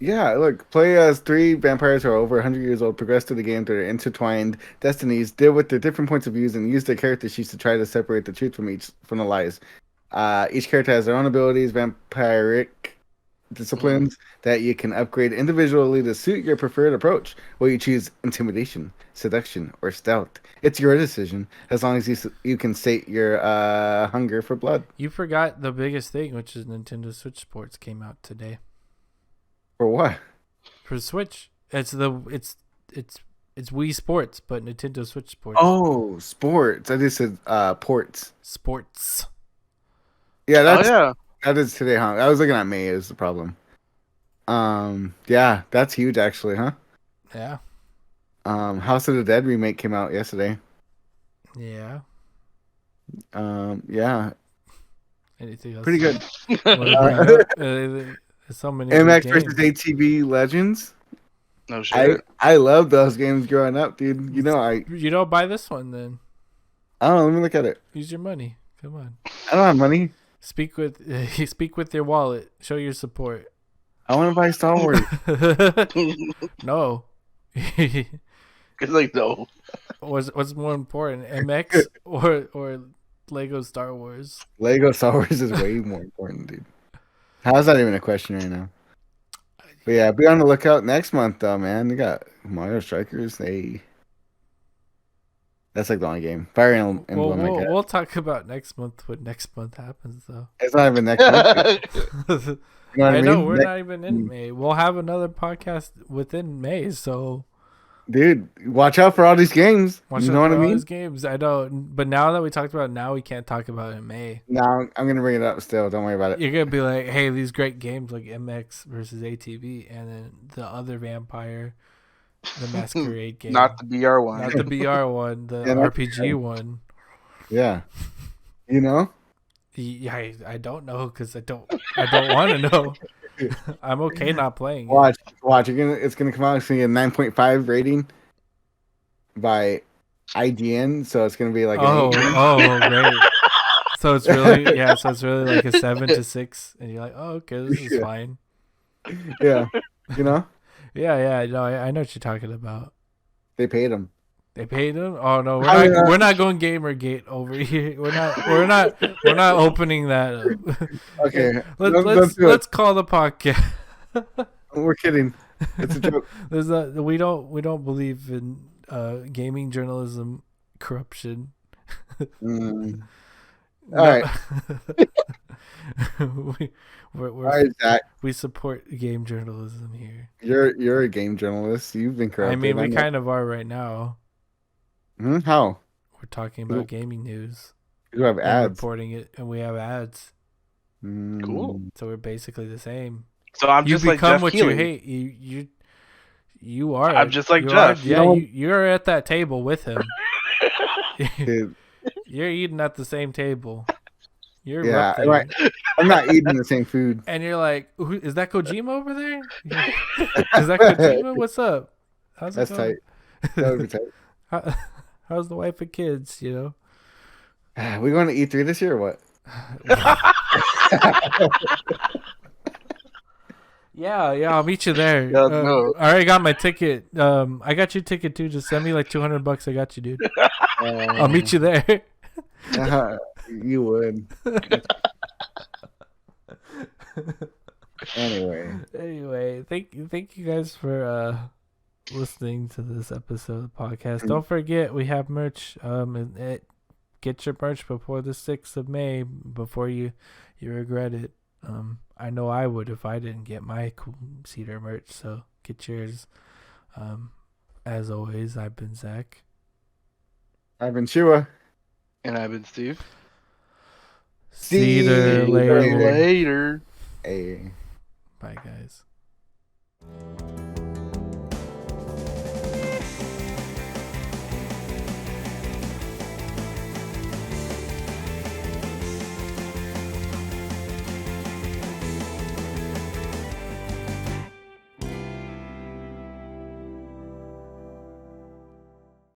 Yeah, look, play as three vampires who are over 100 years old, progress through the game through their intertwined destinies, deal with their different points of views, and use their character sheets to try to separate the truth from the lies. Each character has their own abilities, vampiric disciplines that you can upgrade individually to suit your preferred approach. Will you choose intimidation, seduction, or stealth? It's your decision, as long as you can state your hunger for blood. You forgot the biggest thing, which is Nintendo Switch Sports came out today For what? for Switch. It's Wii Sports, but Nintendo Switch Sports. Oh, sports. I just said ports. Sports. Yeah, Oh that's yeah, that is today, huh? I was looking at May is the problem. Yeah, that's huge actually, huh? Yeah. House of the Dead remake came out yesterday. Yeah. Yeah, Anything else? pretty good. Want to bring up? There's so many good MX games. versus ATV Legends. no shit. I love those games growing up, dude. You know, You don't buy this one then. I don't know. Let me look at it. Use your money. Come on. I don't have money. Speak with your wallet. Show your support. I want to buy Star Wars. No. It's like no. What's more important, MX or Lego Star Wars? Lego Star Wars is way more important, dude. How's that even a question right now? But yeah, be on the lookout next month, though, man. You got Mario Strikers. That's like the only game. Fire Well, Emblem, I guess. we'll talk about next month when next month happens, though. It's not even next month. You know what I I mean? know we're Next- not even in May. We'll have another podcast within May, so Dude, watch out for all these games. watch You out know what for I all mean? these games. I don't, but now that we talked about it, now we can't talk about it in May. Now I'm gonna bring it up still. Don't worry about it. You're gonna be like, hey, these great games like MX versus ATV, and then the other vampire, the Masquerade game, Not the BR one. not the BR one, the Yeah, that's RPG one. Yeah. You know? Yeah, I don't know because I don't want to know. I'm okay not playing it. Watch. It's gonna come out. It's gonna get a 9.5 rating by IGN. So it's gonna be like an 8. Oh, great. So it's really like a 7 to 6, and you're like, oh, okay, this is Yeah. fine. Yeah. You know? Yeah, no, I know what you're talking about. They paid them. They paid him. Oh no, I mean, we're not going Gamergate over here. We're not opening that up. Okay. Let's do it. let's call the podcast. We're kidding. It's a joke. We don't believe in gaming journalism corruption. Mm. No. All right. we're, All right, Zach. we support game journalism here. You're a game journalist. You've been corrupted. I mean, we know. kind of are right now. How? We're talking about gaming news You have and ads. reporting it, and we have ads. Cool. So we're basically the same. So I'm You just like become Jeff what Keighley. you hate. You are. I'm just like you Jeff. Are, yeah, No. you're at that table with him. Dude, You're eating at the same table. You're yeah, up there. right. I'm not eating the same food. And you're like, is that Kojima over there? Is that Kojima? What's up? How's it That's going? tight. That would be tight. How's the wife and kids? You know. We going to E3 this year or what? Yeah, I'll meet you there. Yeah, no. I already got my ticket. I got your ticket too. Just send me like $200. I got you, dude. I'll meet you there. You would. Anyway, Thank you guys for listening to this episode of the podcast. Don't forget we have merch. Get your merch before the 6th of May before you regret it. I know I would if I didn't get my cool Cedar merch. So get yours. As always, I've been Zach. I've been Shua. And I've been Steve. Cedar you later. Later. Hey. Bye, guys.